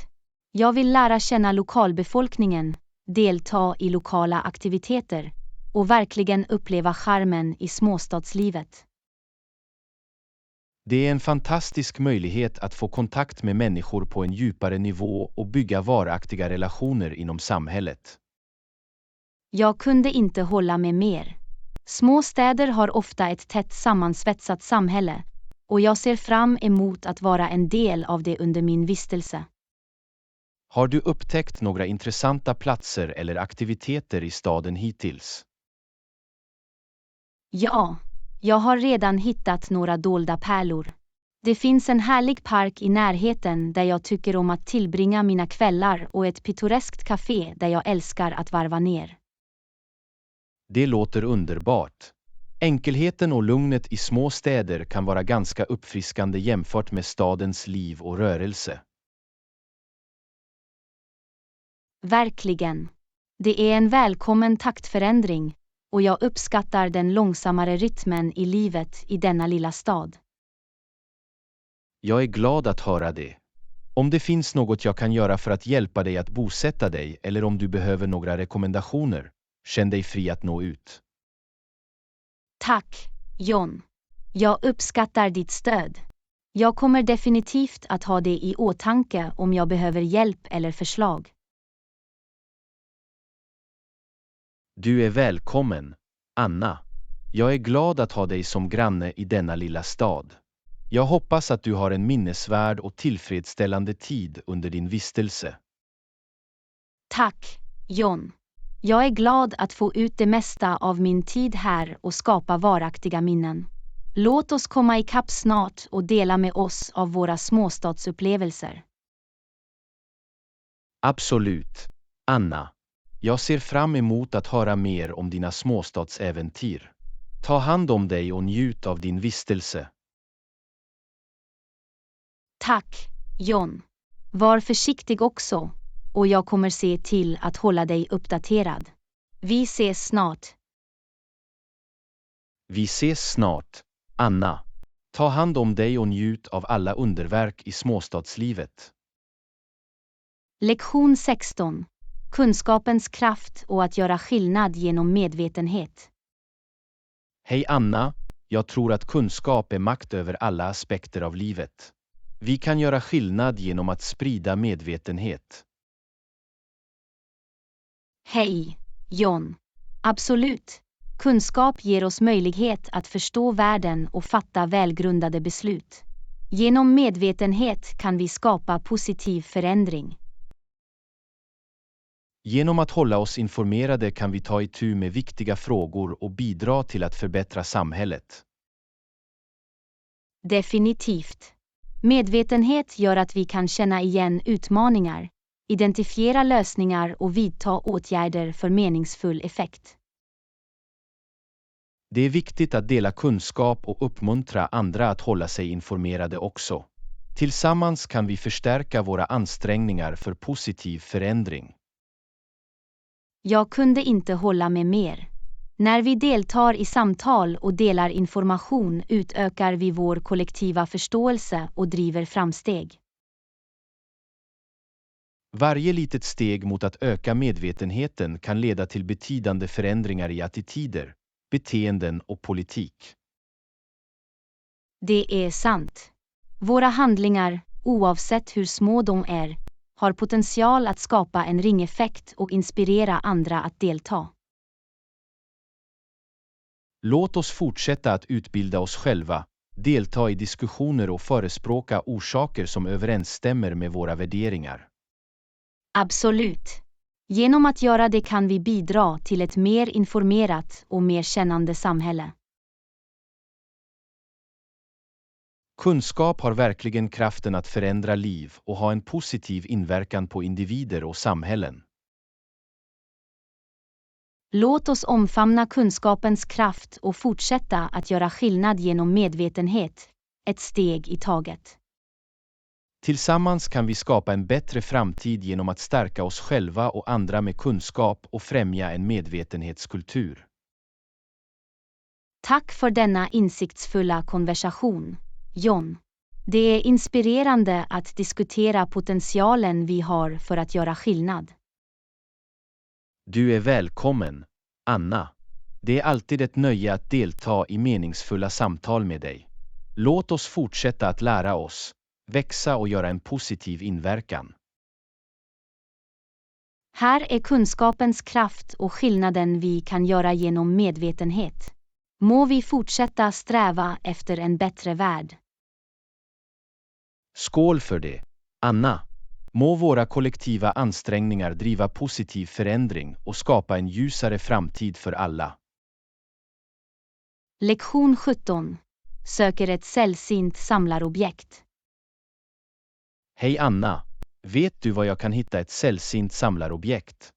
Jag vill lära känna lokalbefolkningen, delta i lokala aktiviteter och verkligen uppleva charmen i småstadslivet. Det är en fantastisk möjlighet att få kontakt med människor på en djupare nivå och bygga varaktiga relationer inom samhället. Jag kunde inte hålla med mer. Små städer har ofta ett tätt sammansvetsat samhälle, och jag ser fram emot att vara en del av det under min vistelse. Har du upptäckt några intressanta platser eller aktiviteter i staden hittills? Ja, jag har redan hittat några dolda pärlor. Det finns en härlig park i närheten där jag tycker om att tillbringa mina kvällar och ett pittoreskt café där jag älskar att varva ner. Det låter underbart. Enkelheten och lugnet i små städer kan vara ganska uppfriskande jämfört med stadens liv och rörelse. Verkligen. Det är en välkommen taktförändring, och jag uppskattar den långsammare rytmen i livet i denna lilla stad. Jag är glad att höra det. Om det finns något jag kan göra för att hjälpa dig att bosätta dig eller om du behöver några rekommendationer, känn dig fri att nå ut. Tack, John. Jag uppskattar ditt stöd. Jag kommer definitivt att ha det i åtanke om jag behöver hjälp eller förslag. Du är välkommen, Anna. Jag är glad att ha dig som granne i denna lilla stad. Jag hoppas att du har en minnesvärd och tillfredsställande tid under din vistelse. Tack, John. Jag är glad att få ut det mesta av min tid här och skapa varaktiga minnen. Låt oss komma ikapp snart och dela med oss av våra småstadsupplevelser. Absolut, Anna. Jag ser fram emot att höra mer om dina småstadsäventyr. Ta hand om dig och njut av din vistelse. Tack, John. Var försiktig också, och jag kommer se till att hålla dig uppdaterad. Vi ses snart. Vi ses snart, Anna. Ta hand om dig och njut av alla underverk i småstadslivet. Lektion 16. Kunskapens kraft och att göra skillnad genom medvetenhet. Hej Anna, jag tror att kunskap är makt över alla aspekter av livet. Vi kan göra skillnad genom att sprida medvetenhet. Hej, John. Absolut. Kunskap ger oss möjlighet att förstå världen och fatta välgrundade beslut. Genom medvetenhet kan vi skapa positiv förändring. Genom att hålla oss informerade kan vi ta itu med viktiga frågor och bidra till att förbättra samhället. Definitivt. Medvetenhet gör att vi kan känna igen utmaningar, identifiera lösningar och vidta åtgärder för meningsfull effekt. Det är viktigt att dela kunskap och uppmuntra andra att hålla sig informerade också. Tillsammans kan vi förstärka våra ansträngningar för positiv förändring. Jag kunde inte hålla med mer. När vi deltar i samtal och delar information utökar vi vår kollektiva förståelse och driver framsteg. Varje litet steg mot att öka medvetenheten kan leda till betydande förändringar i attityder, beteenden och politik. Det är sant. Våra handlingar, oavsett hur små de är, har potential att skapa en ringeffekt och inspirera andra att delta. Låt oss fortsätta att utbilda oss själva, delta i diskussioner och förespråka orsaker som överensstämmer med våra värderingar. Absolut. Genom att göra det kan vi bidra till ett mer informerat och mer kännande samhälle. Kunskap har verkligen kraften att förändra liv och ha en positiv inverkan på individer och samhällen. Låt oss omfamna kunskapens kraft och fortsätta att göra skillnad genom medvetenhet, ett steg i taget. Tillsammans kan vi skapa en bättre framtid genom att stärka oss själva och andra med kunskap och främja en medvetenhetskultur. Tack för denna insiktsfulla konversation, John. Det är inspirerande att diskutera potentialen vi har för att göra skillnad. Du är välkommen, Anna. Det är alltid ett nöje att delta i meningsfulla samtal med dig. Låt oss fortsätta att lära oss, växa och göra en positiv inverkan. Här är kunskapens kraft och skillnaden vi kan göra genom medvetenhet. Må vi fortsätta sträva efter en bättre värld. Skål för det, Anna. Må våra kollektiva ansträngningar driva positiv förändring och skapa en ljusare framtid för alla. Lektion 17. Söker ett sällsynt samlarobjekt. Hej Anna, vet du var jag kan hitta ett sällsynt samlarobjekt?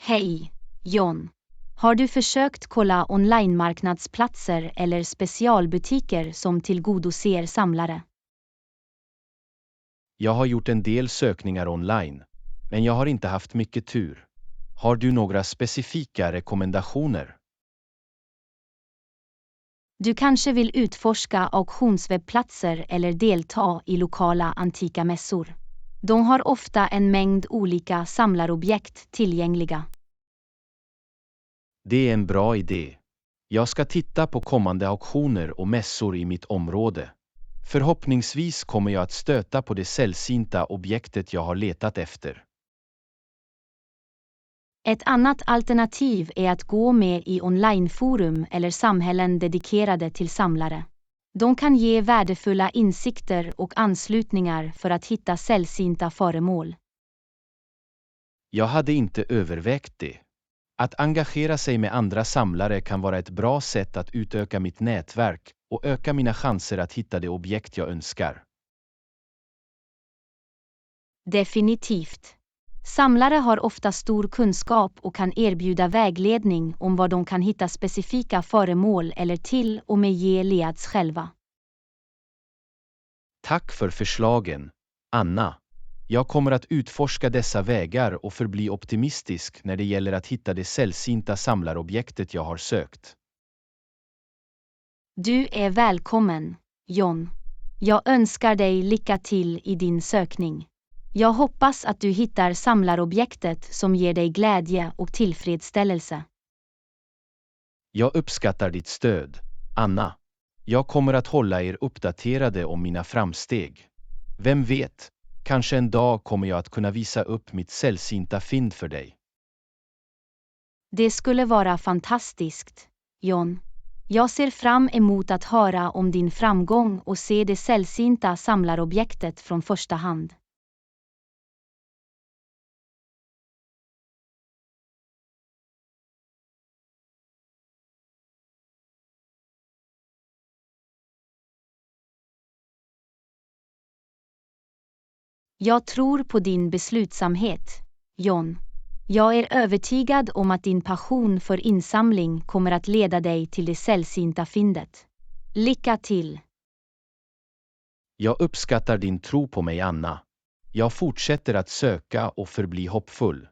Hej, John. Har du försökt kolla online-marknadsplatser eller specialbutiker som tillgodoser samlare? Jag har gjort en del sökningar online, men jag har inte haft mycket tur. Har du några specifika rekommendationer? Du kanske vill utforska auktionswebbplatser eller delta i lokala antika mässor. De har ofta en mängd olika samlarobjekt tillgängliga. Det är en bra idé. Jag ska titta på kommande auktioner och mässor i mitt område. Förhoppningsvis kommer jag att stöta på det sällsynta objektet jag har letat efter. Ett annat alternativ är att gå med i onlineforum eller samhällen dedikerade till samlare. De kan ge värdefulla insikter och anslutningar för att hitta sällsynta föremål. Jag hade inte övervägt det. Att engagera sig med andra samlare kan vara ett bra sätt att utöka mitt nätverk och öka mina chanser att hitta det objekt jag önskar. Definitivt. Samlare har ofta stor kunskap och kan erbjuda vägledning om var de kan hitta specifika föremål eller till och med ge leads själva. Tack för förslagen, Anna. Jag kommer att utforska dessa vägar och förbli optimistisk när det gäller att hitta det sällsynta samlarobjektet jag har sökt. Du är välkommen, John. Jag önskar dig lycka till i din sökning. Jag hoppas att du hittar samlarobjektet som ger dig glädje och tillfredsställelse. Jag uppskattar ditt stöd, Anna. Jag kommer att hålla er uppdaterade om mina framsteg. Vem vet, kanske en dag kommer jag att kunna visa upp mitt sällsynta fynd för dig. Det skulle vara fantastiskt, John. Jag ser fram emot att höra om din framgång och se det sällsynta samlarobjektet från första hand. Jag tror på din beslutsamhet, John. Jag är övertygad om att din passion för insamling kommer att leda dig till det sällsynta fyndet. Lycka till! Jag uppskattar din tro på mig, Anna. Jag fortsätter att söka och förbli hoppfull.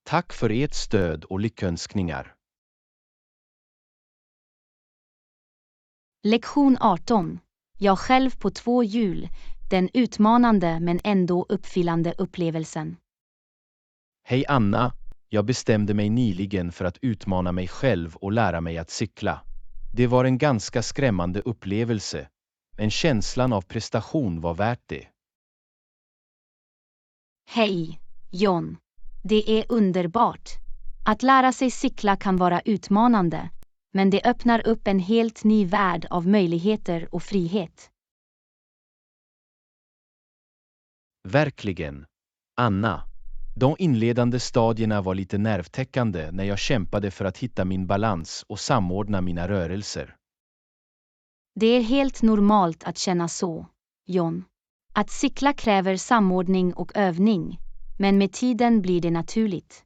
Tack för ert stöd och lyckönskningar. Lektion 18. Jag själv på 2 hjul, den utmanande men ändå uppfyllande upplevelsen. Hej Anna, jag bestämde mig nyligen för att utmana mig själv och lära mig att cykla. Det var en ganska skrämmande upplevelse, men känslan av prestation var värt det. Hej, John. Det är underbart. Att lära sig cykla kan vara utmanande, men det öppnar upp en helt ny värld av möjligheter och frihet. Verkligen, Anna. De inledande stadierna var lite nervtäckande när jag kämpade för att hitta min balans och samordna mina rörelser. Det är helt normalt att känna så, John. Att cykla kräver samordning och övning, men med tiden blir det naturligt.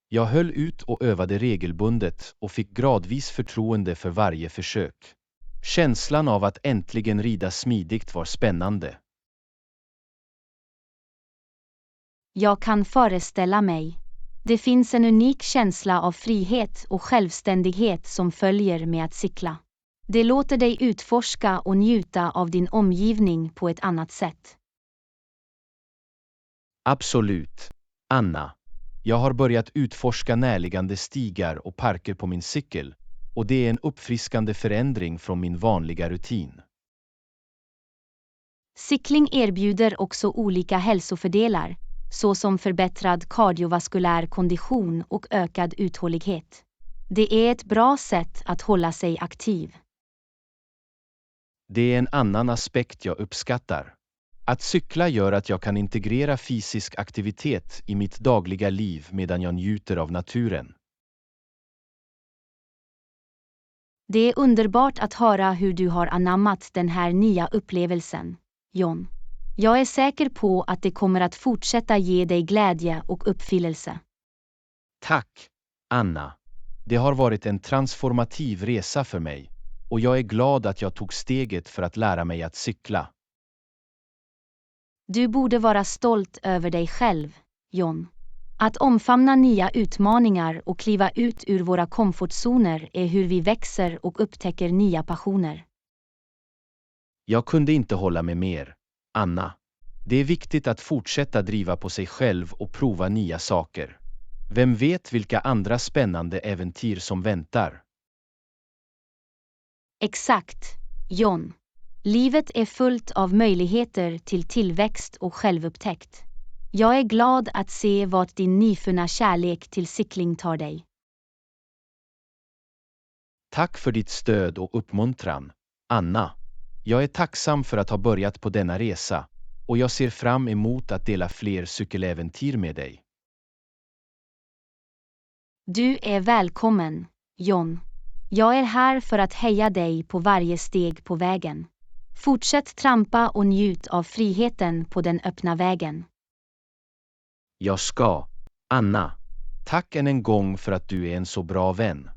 Jag höll ut och övade regelbundet och fick gradvis förtroende för varje försök. Känslan av att äntligen rida smidigt var spännande. Jag kan föreställa mig. Det finns en unik känsla av frihet och självständighet som följer med att cykla. Det låter dig utforska och njuta av din omgivning på ett annat sätt. Absolut, Anna. Jag har börjat utforska närliggande stigar och parker på min cykel, och det är en uppfriskande förändring från min vanliga rutin. Cykling erbjuder också olika hälsofördelar, såsom förbättrad kardiovaskulär kondition och ökad uthållighet. Det är ett bra sätt att hålla sig aktiv. Det är en annan aspekt jag uppskattar. Att cykla gör att jag kan integrera fysisk aktivitet i mitt dagliga liv medan jag njuter av naturen. Det är underbart att höra hur du har anammat den här nya upplevelsen, John. Jag är säker på att det kommer att fortsätta ge dig glädje och uppfyllelse. Tack, Anna. Det har varit en transformativ resa för mig, och jag är glad att jag tog steget för att lära mig att cykla. Du borde vara stolt över dig själv, John. Att omfamna nya utmaningar och kliva ut ur våra komfortzoner är hur vi växer och upptäcker nya passioner. Jag kunde inte hålla med mer, Anna. Det är viktigt att fortsätta driva på sig själv och prova nya saker. Vem vet vilka andra spännande äventyr som väntar? Exakt, John. Livet är fullt av möjligheter till tillväxt och självupptäckt. Jag är glad att se vart din nyfunna kärlek till cykling tar dig. Tack för ditt stöd och uppmuntran, Anna. Jag är tacksam för att ha börjat på denna resa, och jag ser fram emot att dela fler cykeläventyr med dig. Du är välkommen, John. Jag är här för att heja dig på varje steg på vägen. Fortsätt trampa och njut av friheten på den öppna vägen. Jag ska, Anna. Tack än en gång för att du är en så bra vän.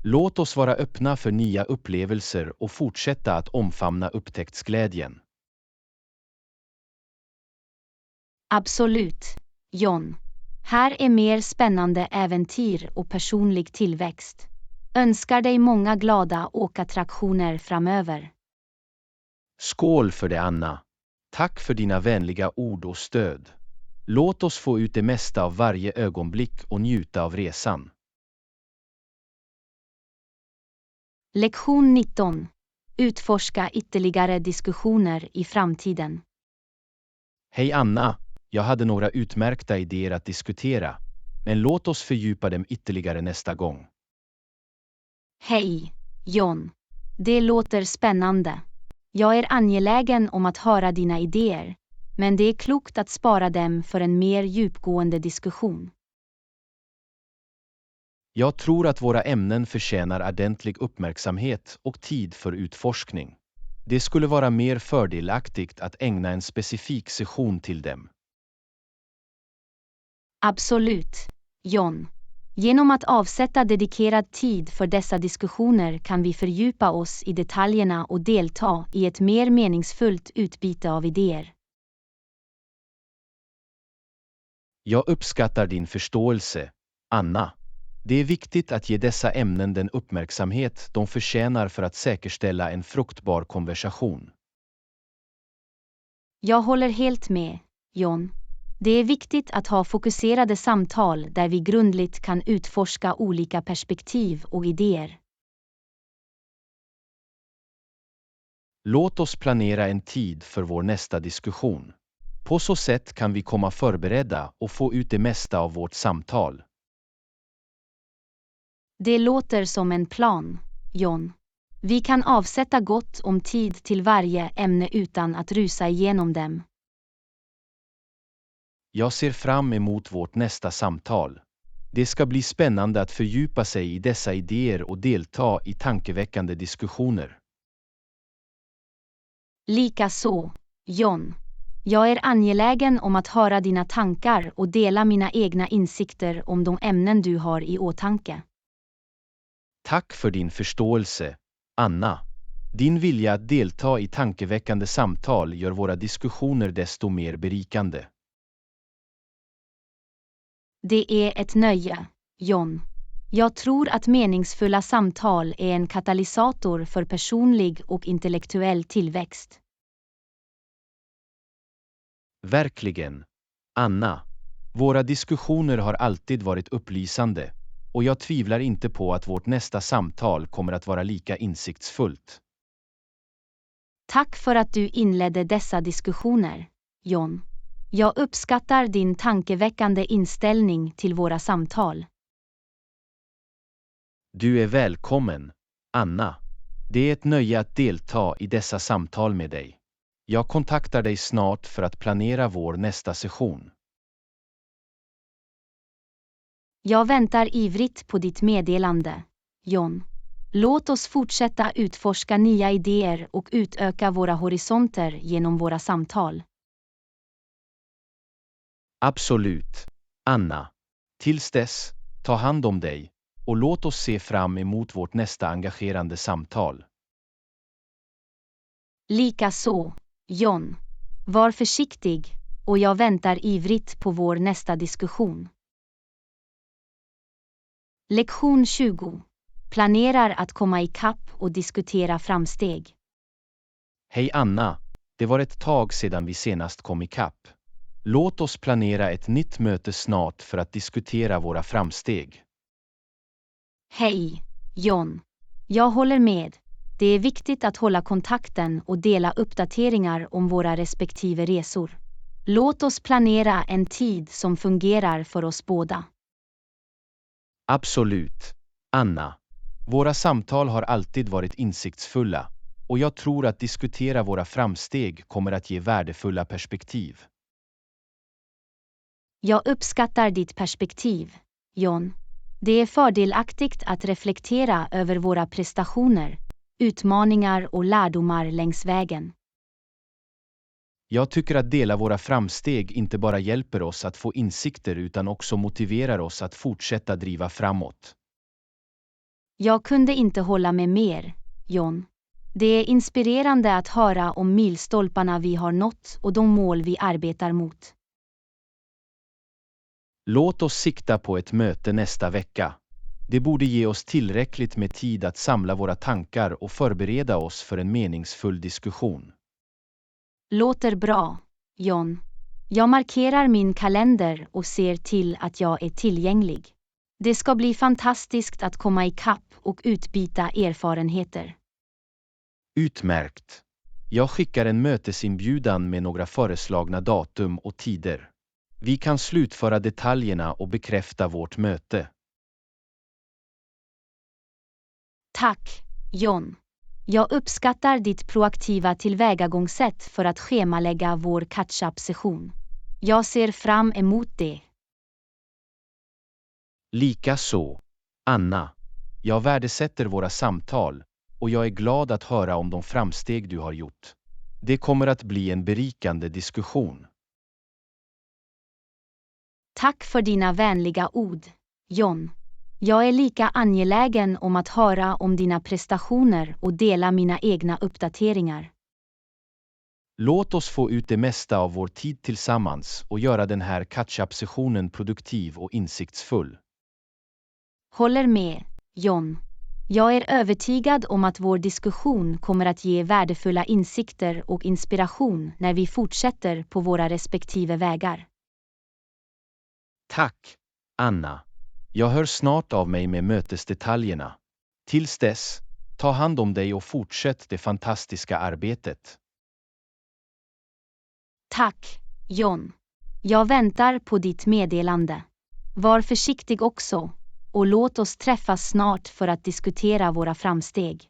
Låt oss vara öppna för nya upplevelser och fortsätta att omfamna upptäcktsglädjen. Absolut, John. Här är mer spännande äventyr och personlig tillväxt. Önskar dig många glada åkattraktioner framöver. Skål för det, Anna. Tack för dina vänliga ord och stöd. Låt oss få ut det mesta av varje ögonblick och njuta av resan. Lektion 19. Utforska ytterligare diskussioner i framtiden. Hej Anna, jag hade några utmärkta idéer att diskutera, men låt oss fördjupa dem ytterligare nästa gång. Hej, John. Det låter spännande. Jag är angelägen om att höra dina idéer, men det är klokt att spara dem för en mer djupgående diskussion. Jag tror att våra ämnen förtjänar ordentlig uppmärksamhet och tid för utforskning. Det skulle vara mer fördelaktigt att ägna en specifik session till dem. Absolut, John. Genom att avsätta dedikerad tid för dessa diskussioner kan vi fördjupa oss i detaljerna och delta i ett mer meningsfullt utbyte av idéer. Jag uppskattar din förståelse, Anna. Det är viktigt att ge dessa ämnen den uppmärksamhet de förtjänar för att säkerställa en fruktbar konversation. Jag håller helt med, John. Det är viktigt att ha fokuserade samtal där vi grundligt kan utforska olika perspektiv och idéer. Låt oss planera en tid för vår nästa diskussion. På så sätt kan vi komma förberedda och få ut det mesta av vårt samtal. Det låter som en plan, John. Vi kan avsätta gott om tid till varje ämne utan att rusa igenom dem. Jag ser fram emot vårt nästa samtal. Det ska bli spännande att fördjupa sig i dessa idéer och delta i tankeväckande diskussioner. Likaså, John. Jag är angelägen om att höra dina tankar och dela mina egna insikter om de ämnen du har i åtanke. Tack för din förståelse, Anna. Din vilja att delta i tankeväckande samtal gör våra diskussioner desto mer berikande. Det är ett nöje, John. Jag tror att meningsfulla samtal är en katalysator för personlig och intellektuell tillväxt. Verkligen. Anna, våra diskussioner har alltid varit upplysande och jag tvivlar inte på att vårt nästa samtal kommer att vara lika insiktsfullt. Tack för att du inledde dessa diskussioner, John. Jag uppskattar din tankeväckande inställning till våra samtal. Du är välkommen, Anna. Det är ett nöje att delta i dessa samtal med dig. Jag kontaktar dig snart för att planera vår nästa session. Jag väntar ivrigt på ditt meddelande, John. Låt oss fortsätta utforska nya idéer och utöka våra horisonter genom våra samtal. Absolut, Anna. Tills dess, ta hand om dig och låt oss se fram emot vårt nästa engagerande samtal. Likaså, John. Var försiktig och jag väntar ivrigt på vår nästa diskussion. Lektion 20. Planerar att komma ikapp och diskutera framsteg. Hej Anna, det var ett tag sedan vi senast kom ikapp. Låt oss planera ett nytt möte snart för att diskutera våra framsteg. Hej, John. Jag håller med. Det är viktigt att hålla kontakten och dela uppdateringar om våra respektive resor. Låt oss planera en tid som fungerar för oss båda. Absolut, Anna. Våra samtal har alltid varit insiktsfulla och jag tror att diskutera våra framsteg kommer att ge värdefulla perspektiv. Jag uppskattar ditt perspektiv, John. Det är fördelaktigt att reflektera över våra prestationer, utmaningar och lärdomar längs vägen. Jag tycker att dela våra framsteg inte bara hjälper oss att få insikter utan också motiverar oss att fortsätta driva framåt. Jag kunde inte hålla med mer, John. Det är inspirerande att höra om milstolparna vi har nått och de mål vi arbetar mot. Låt oss sikta på ett möte nästa vecka. Det borde ge oss tillräckligt med tid att samla våra tankar och förbereda oss för en meningsfull diskussion. Låter bra, John. Jag markerar min kalender och ser till att jag är tillgänglig. Det ska bli fantastiskt att komma ikapp och utbyta erfarenheter. Utmärkt. Jag skickar en mötesinbjudan med några föreslagna datum och tider. Vi kan slutföra detaljerna och bekräfta vårt möte. Tack, John. Jag uppskattar ditt proaktiva tillvägagångssätt för att schemalägga vår catch-up-session. Jag ser fram emot det. Likaså, Anna. Jag värdesätter våra samtal och jag är glad att höra om de framsteg du har gjort. Det kommer att bli en berikande diskussion. Tack för dina vänliga ord, John. Jag är lika angelägen om att höra om dina prestationer och dela mina egna uppdateringar. Låt oss få ut det mesta av vår tid tillsammans och göra den här catch-up-sessionen produktiv och insiktsfull. Håller med, John. Jag är övertygad om att vår diskussion kommer att ge värdefulla insikter och inspiration när vi fortsätter på våra respektive vägar. Tack, Anna. Jag hör snart av mig med mötesdetaljerna. Tills dess, ta hand om dig och fortsätt det fantastiska arbetet. Tack, John. Jag väntar på ditt meddelande. Var försiktig också, och låt oss träffas snart för att diskutera våra framsteg.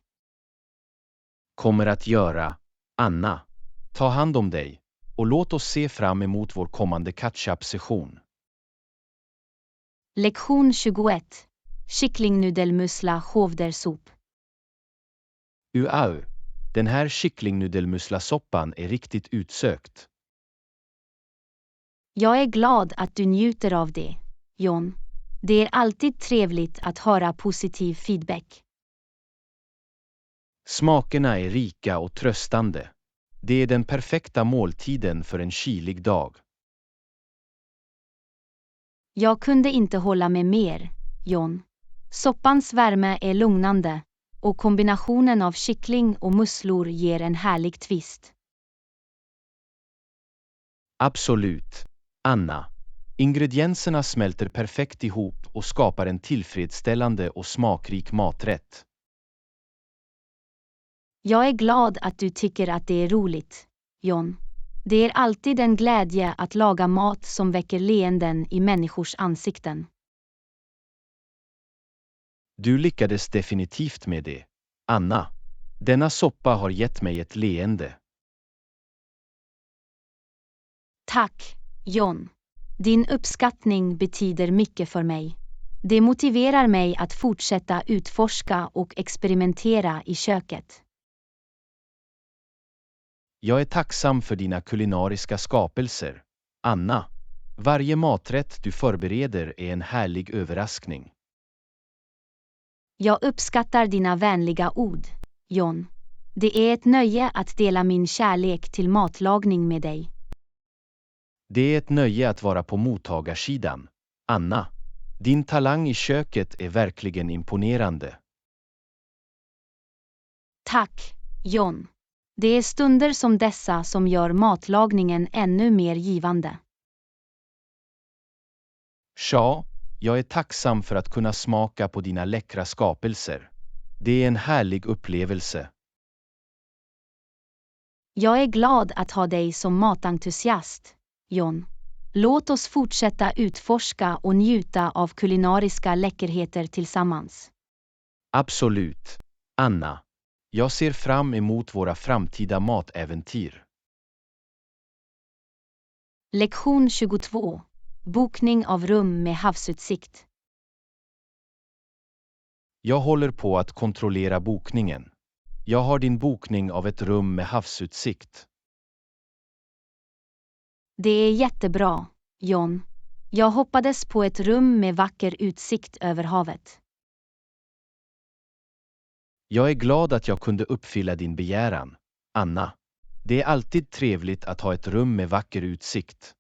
Kommer att göra, Anna. Ta hand om dig och låt oss se fram emot vår kommande catch-up-session. Lektion 21. Kycklingnudelmusla hovdersop. Uau, den här kycklingnudelmuslasoppan är riktigt utsökt. Jag är glad att du njuter av det, John. Det är alltid trevligt att höra positiv feedback. Smakerna är rika och tröstande. Det är den perfekta måltiden för en kylig dag. Jag kunde inte hålla med mer, John. Soppans värme är lugnande, och kombinationen av kyckling och musslor ger en härlig twist. Absolut, Anna. Ingredienserna smälter perfekt ihop och skapar en tillfredsställande och smakrik maträtt. Jag är glad att du tycker att det är roligt, John. Det är alltid en glädje att laga mat som väcker leenden i människors ansikten. Du lyckades definitivt med det, Anna. Denna soppa har gett mig ett leende. Tack, John. Din uppskattning betyder mycket för mig. Det motiverar mig att fortsätta utforska och experimentera i köket. Jag är tacksam för dina kulinariska skapelser, Anna. Varje maträtt du förbereder är en härlig överraskning. Jag uppskattar dina vänliga ord, John. Det är ett nöje att dela min kärlek till matlagning med dig. Det är ett nöje att vara på mottagarsidan, Anna. Din talang i köket är verkligen imponerande. Tack, John. Det är stunder som dessa som gör matlagningen ännu mer givande. Ja, jag är tacksam för att kunna smaka på dina läckra skapelser. Det är en härlig upplevelse. Jag är glad att ha dig som matentusiast, John. Låt oss fortsätta utforska och njuta av kulinariska läckerheter tillsammans. Absolut, Anna. Jag ser fram emot våra framtida matäventyr. Lektion 22. Bokning av rum med havsutsikt. Jag håller på att kontrollera bokningen. Jag har din bokning av ett rum med havsutsikt. Det är jättebra, John. Jag hoppades på ett rum med vacker utsikt över havet. Jag är glad att jag kunde uppfylla din begäran, Anna. Det är alltid trevligt att ha ett rum med vacker utsikt.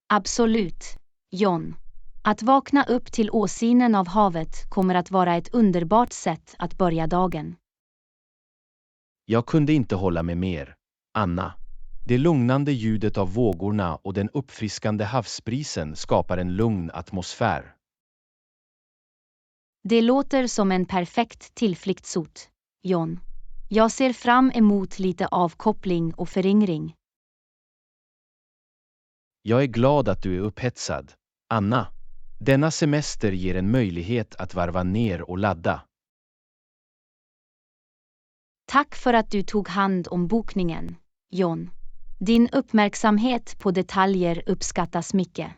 Absolut, John. Att vakna upp till åsynen av havet kommer att vara ett underbart sätt att börja dagen. Jag kunde inte hålla med mer, Anna. Det lugnande ljudet av vågorna och den uppfriskande havsbrisen skapar en lugn atmosfär. Det låter som en perfekt tillflyktsort, John. Jag ser fram emot lite avkoppling och föryngring. Jag är glad att du är upphetsad, Anna. Denna semester ger en möjlighet att varva ner och ladda. Tack för att du tog hand om bokningen, John. Din uppmärksamhet på detaljer uppskattas mycket.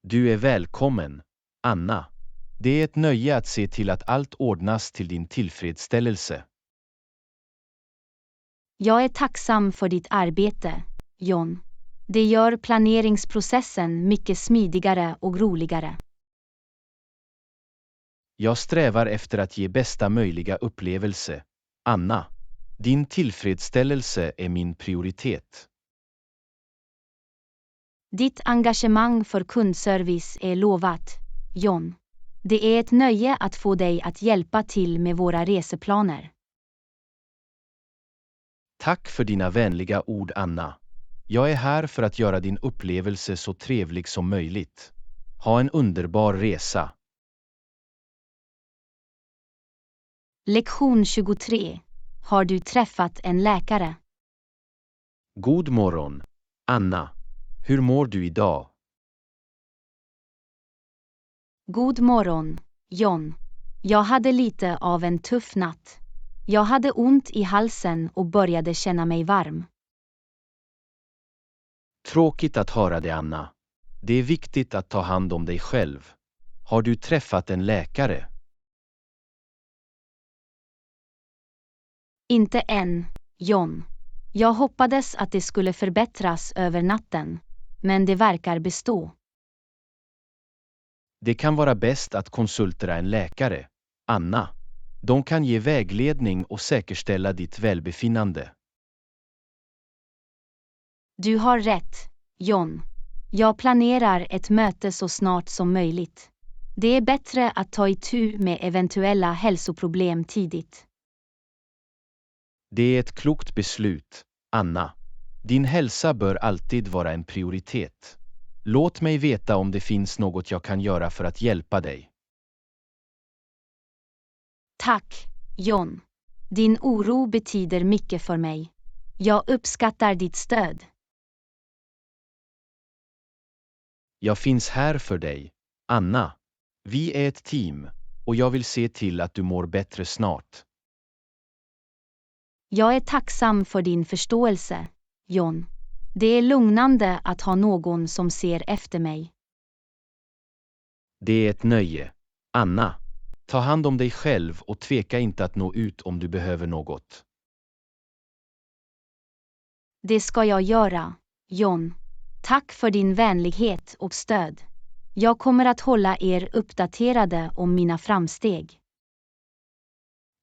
Du är välkommen, Anna. Det är ett nöje att se till att allt ordnas till din tillfredsställelse. Jag är tacksam för ditt arbete, John. Det gör planeringsprocessen mycket smidigare och roligare. Jag strävar efter att ge bästa möjliga upplevelse, Anna. Din tillfredsställelse är min prioritet. Ditt engagemang för kundservice är lovat, John. Det är ett nöje att få dig att hjälpa till med våra reseplaner. Tack för dina vänliga ord, Anna. Jag är här för att göra din upplevelse så trevlig som möjligt. Ha en underbar resa. Lektion 23. Har du träffat en läkare? God morgon, Anna. Hur mår du idag? God morgon, John. Jag hade lite av en tuff natt. Jag hade ont i halsen och började känna mig varm. Tråkigt att höra det, Anna. Det är viktigt att ta hand om dig själv. Har du träffat en läkare? Inte än, John. Jag hoppades att det skulle förbättras över natten, men det verkar bestå. Det kan vara bäst att konsultera en läkare, Anna. De kan ge vägledning och säkerställa ditt välbefinnande. Du har rätt, John. Jag planerar ett möte så snart som möjligt. Det är bättre att ta itu med eventuella hälsoproblem tidigt. Det är ett klokt beslut, Anna. Din hälsa bör alltid vara en prioritet. Låt mig veta om det finns något jag kan göra för att hjälpa dig. Tack, John. Din oro betyder mycket för mig. Jag uppskattar ditt stöd. Jag finns här för dig, Anna. Vi är ett team, och jag vill se till att du mår bättre snart. Jag är tacksam för din förståelse, John. Det är lugnande att ha någon som ser efter mig. Det är ett nöje, Anna. Ta hand om dig själv och tveka inte att nå ut om du behöver något. Det ska jag göra, John. Tack för din vänlighet och stöd. Jag kommer att hålla er uppdaterade om mina framsteg.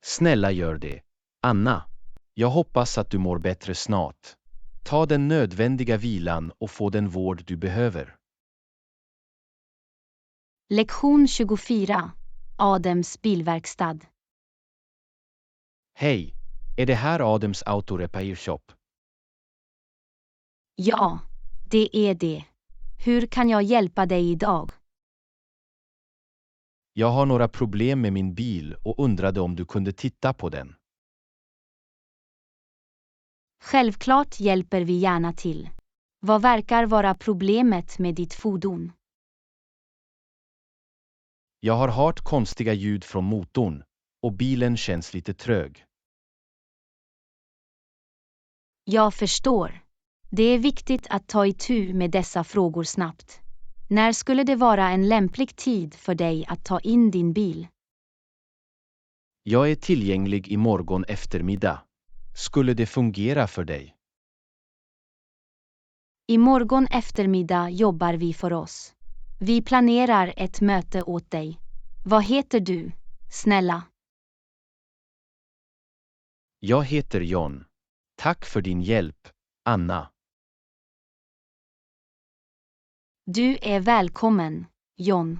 Snälla gör det, Anna. Jag hoppas att du mår bättre snart. Ta den nödvändiga vilan och få den vård du behöver. Lektion 24. Adams bilverkstad. Hej, är det här Adams Auto Repair Shop? Ja, det är det. Hur kan jag hjälpa dig idag? Jag har några problem med min bil och undrade om du kunde titta på den. Självklart hjälper vi gärna till. Vad verkar vara problemet med ditt fordon? Jag har hört konstiga ljud från motorn och bilen känns lite trög. Jag förstår. Det är viktigt att ta itu med dessa frågor snabbt. När skulle det vara en lämplig tid för dig att ta in din bil? Jag är tillgänglig imorgon eftermiddag. Skulle det fungera för dig? Imorgon eftermiddag jobbar vi för oss. Vi planerar ett möte åt dig. Vad heter du, snälla? Jag heter John. Tack för din hjälp, Anna. Du är välkommen, John.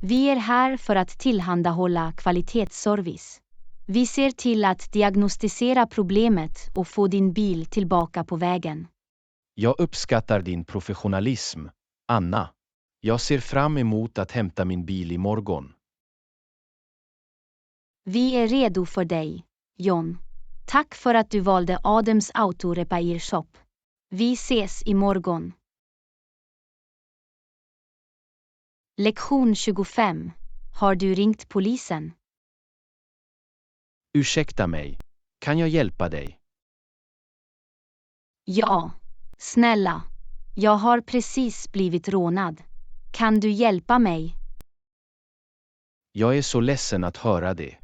Vi är här för att tillhandahålla kvalitetsservice. Vi ser till att diagnostisera problemet och få din bil tillbaka på vägen. Jag uppskattar din professionalism, Anna. Jag ser fram emot att hämta min bil imorgon. Vi är redo för dig, John. Tack för att du valde Adams Auto Repair Shop. Vi ses imorgon. Lektion 25. Har du ringt polisen? Ursäkta mig. Kan jag hjälpa dig? Ja, snälla. Jag har precis blivit rånad. Kan du hjälpa mig? Jag är så ledsen att höra det.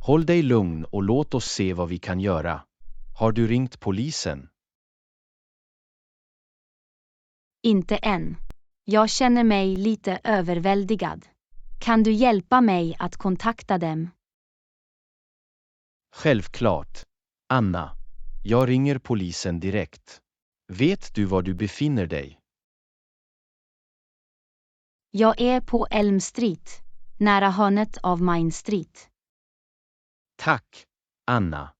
Håll dig lugn och låt oss se vad vi kan göra. Har du ringt polisen? Inte än. Jag känner mig lite överväldigad. Kan du hjälpa mig att kontakta dem? Självklart, Anna. Jag ringer polisen direkt. Vet du var du befinner dig? Jag är på Elm Street, nära hörnet av Main Street. Tack, Anna.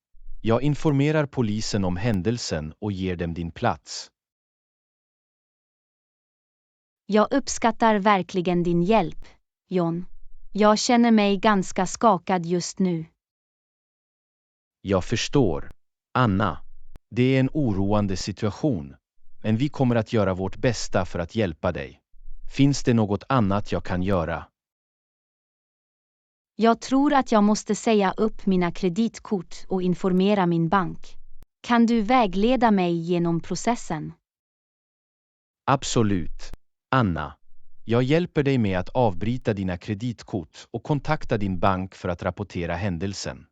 Jag informerar polisen om händelsen och ger dem din plats. Jag uppskattar verkligen din hjälp, John. Jag känner mig ganska skakad just nu. Jag förstår, Anna. Det är en oroande situation, men vi kommer att göra vårt bästa för att hjälpa dig. Finns det något annat jag kan göra? Jag tror att jag måste säga upp mina kreditkort och informera min bank. Kan du vägleda mig genom processen? Absolut, Anna. Jag hjälper dig med att avbryta dina kreditkort och kontakta din bank för att rapportera händelsen.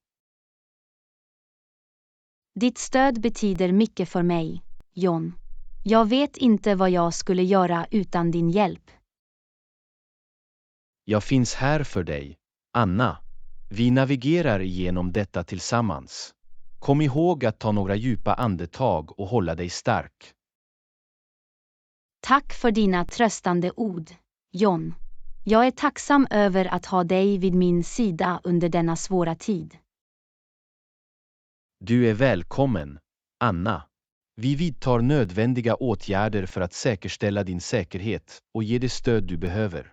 Ditt stöd betyder mycket för mig, John. Jag vet inte vad jag skulle göra utan din hjälp. Jag finns här för dig, Anna. Vi navigerar igenom detta tillsammans. Kom ihåg att ta några djupa andetag och hålla dig stark. Tack för dina tröstande ord, John. Jag är tacksam över att ha dig vid min sida under denna svåra tid. Du är välkommen, Anna. Vi vidtar nödvändiga åtgärder för att säkerställa din säkerhet och ge det stöd du behöver.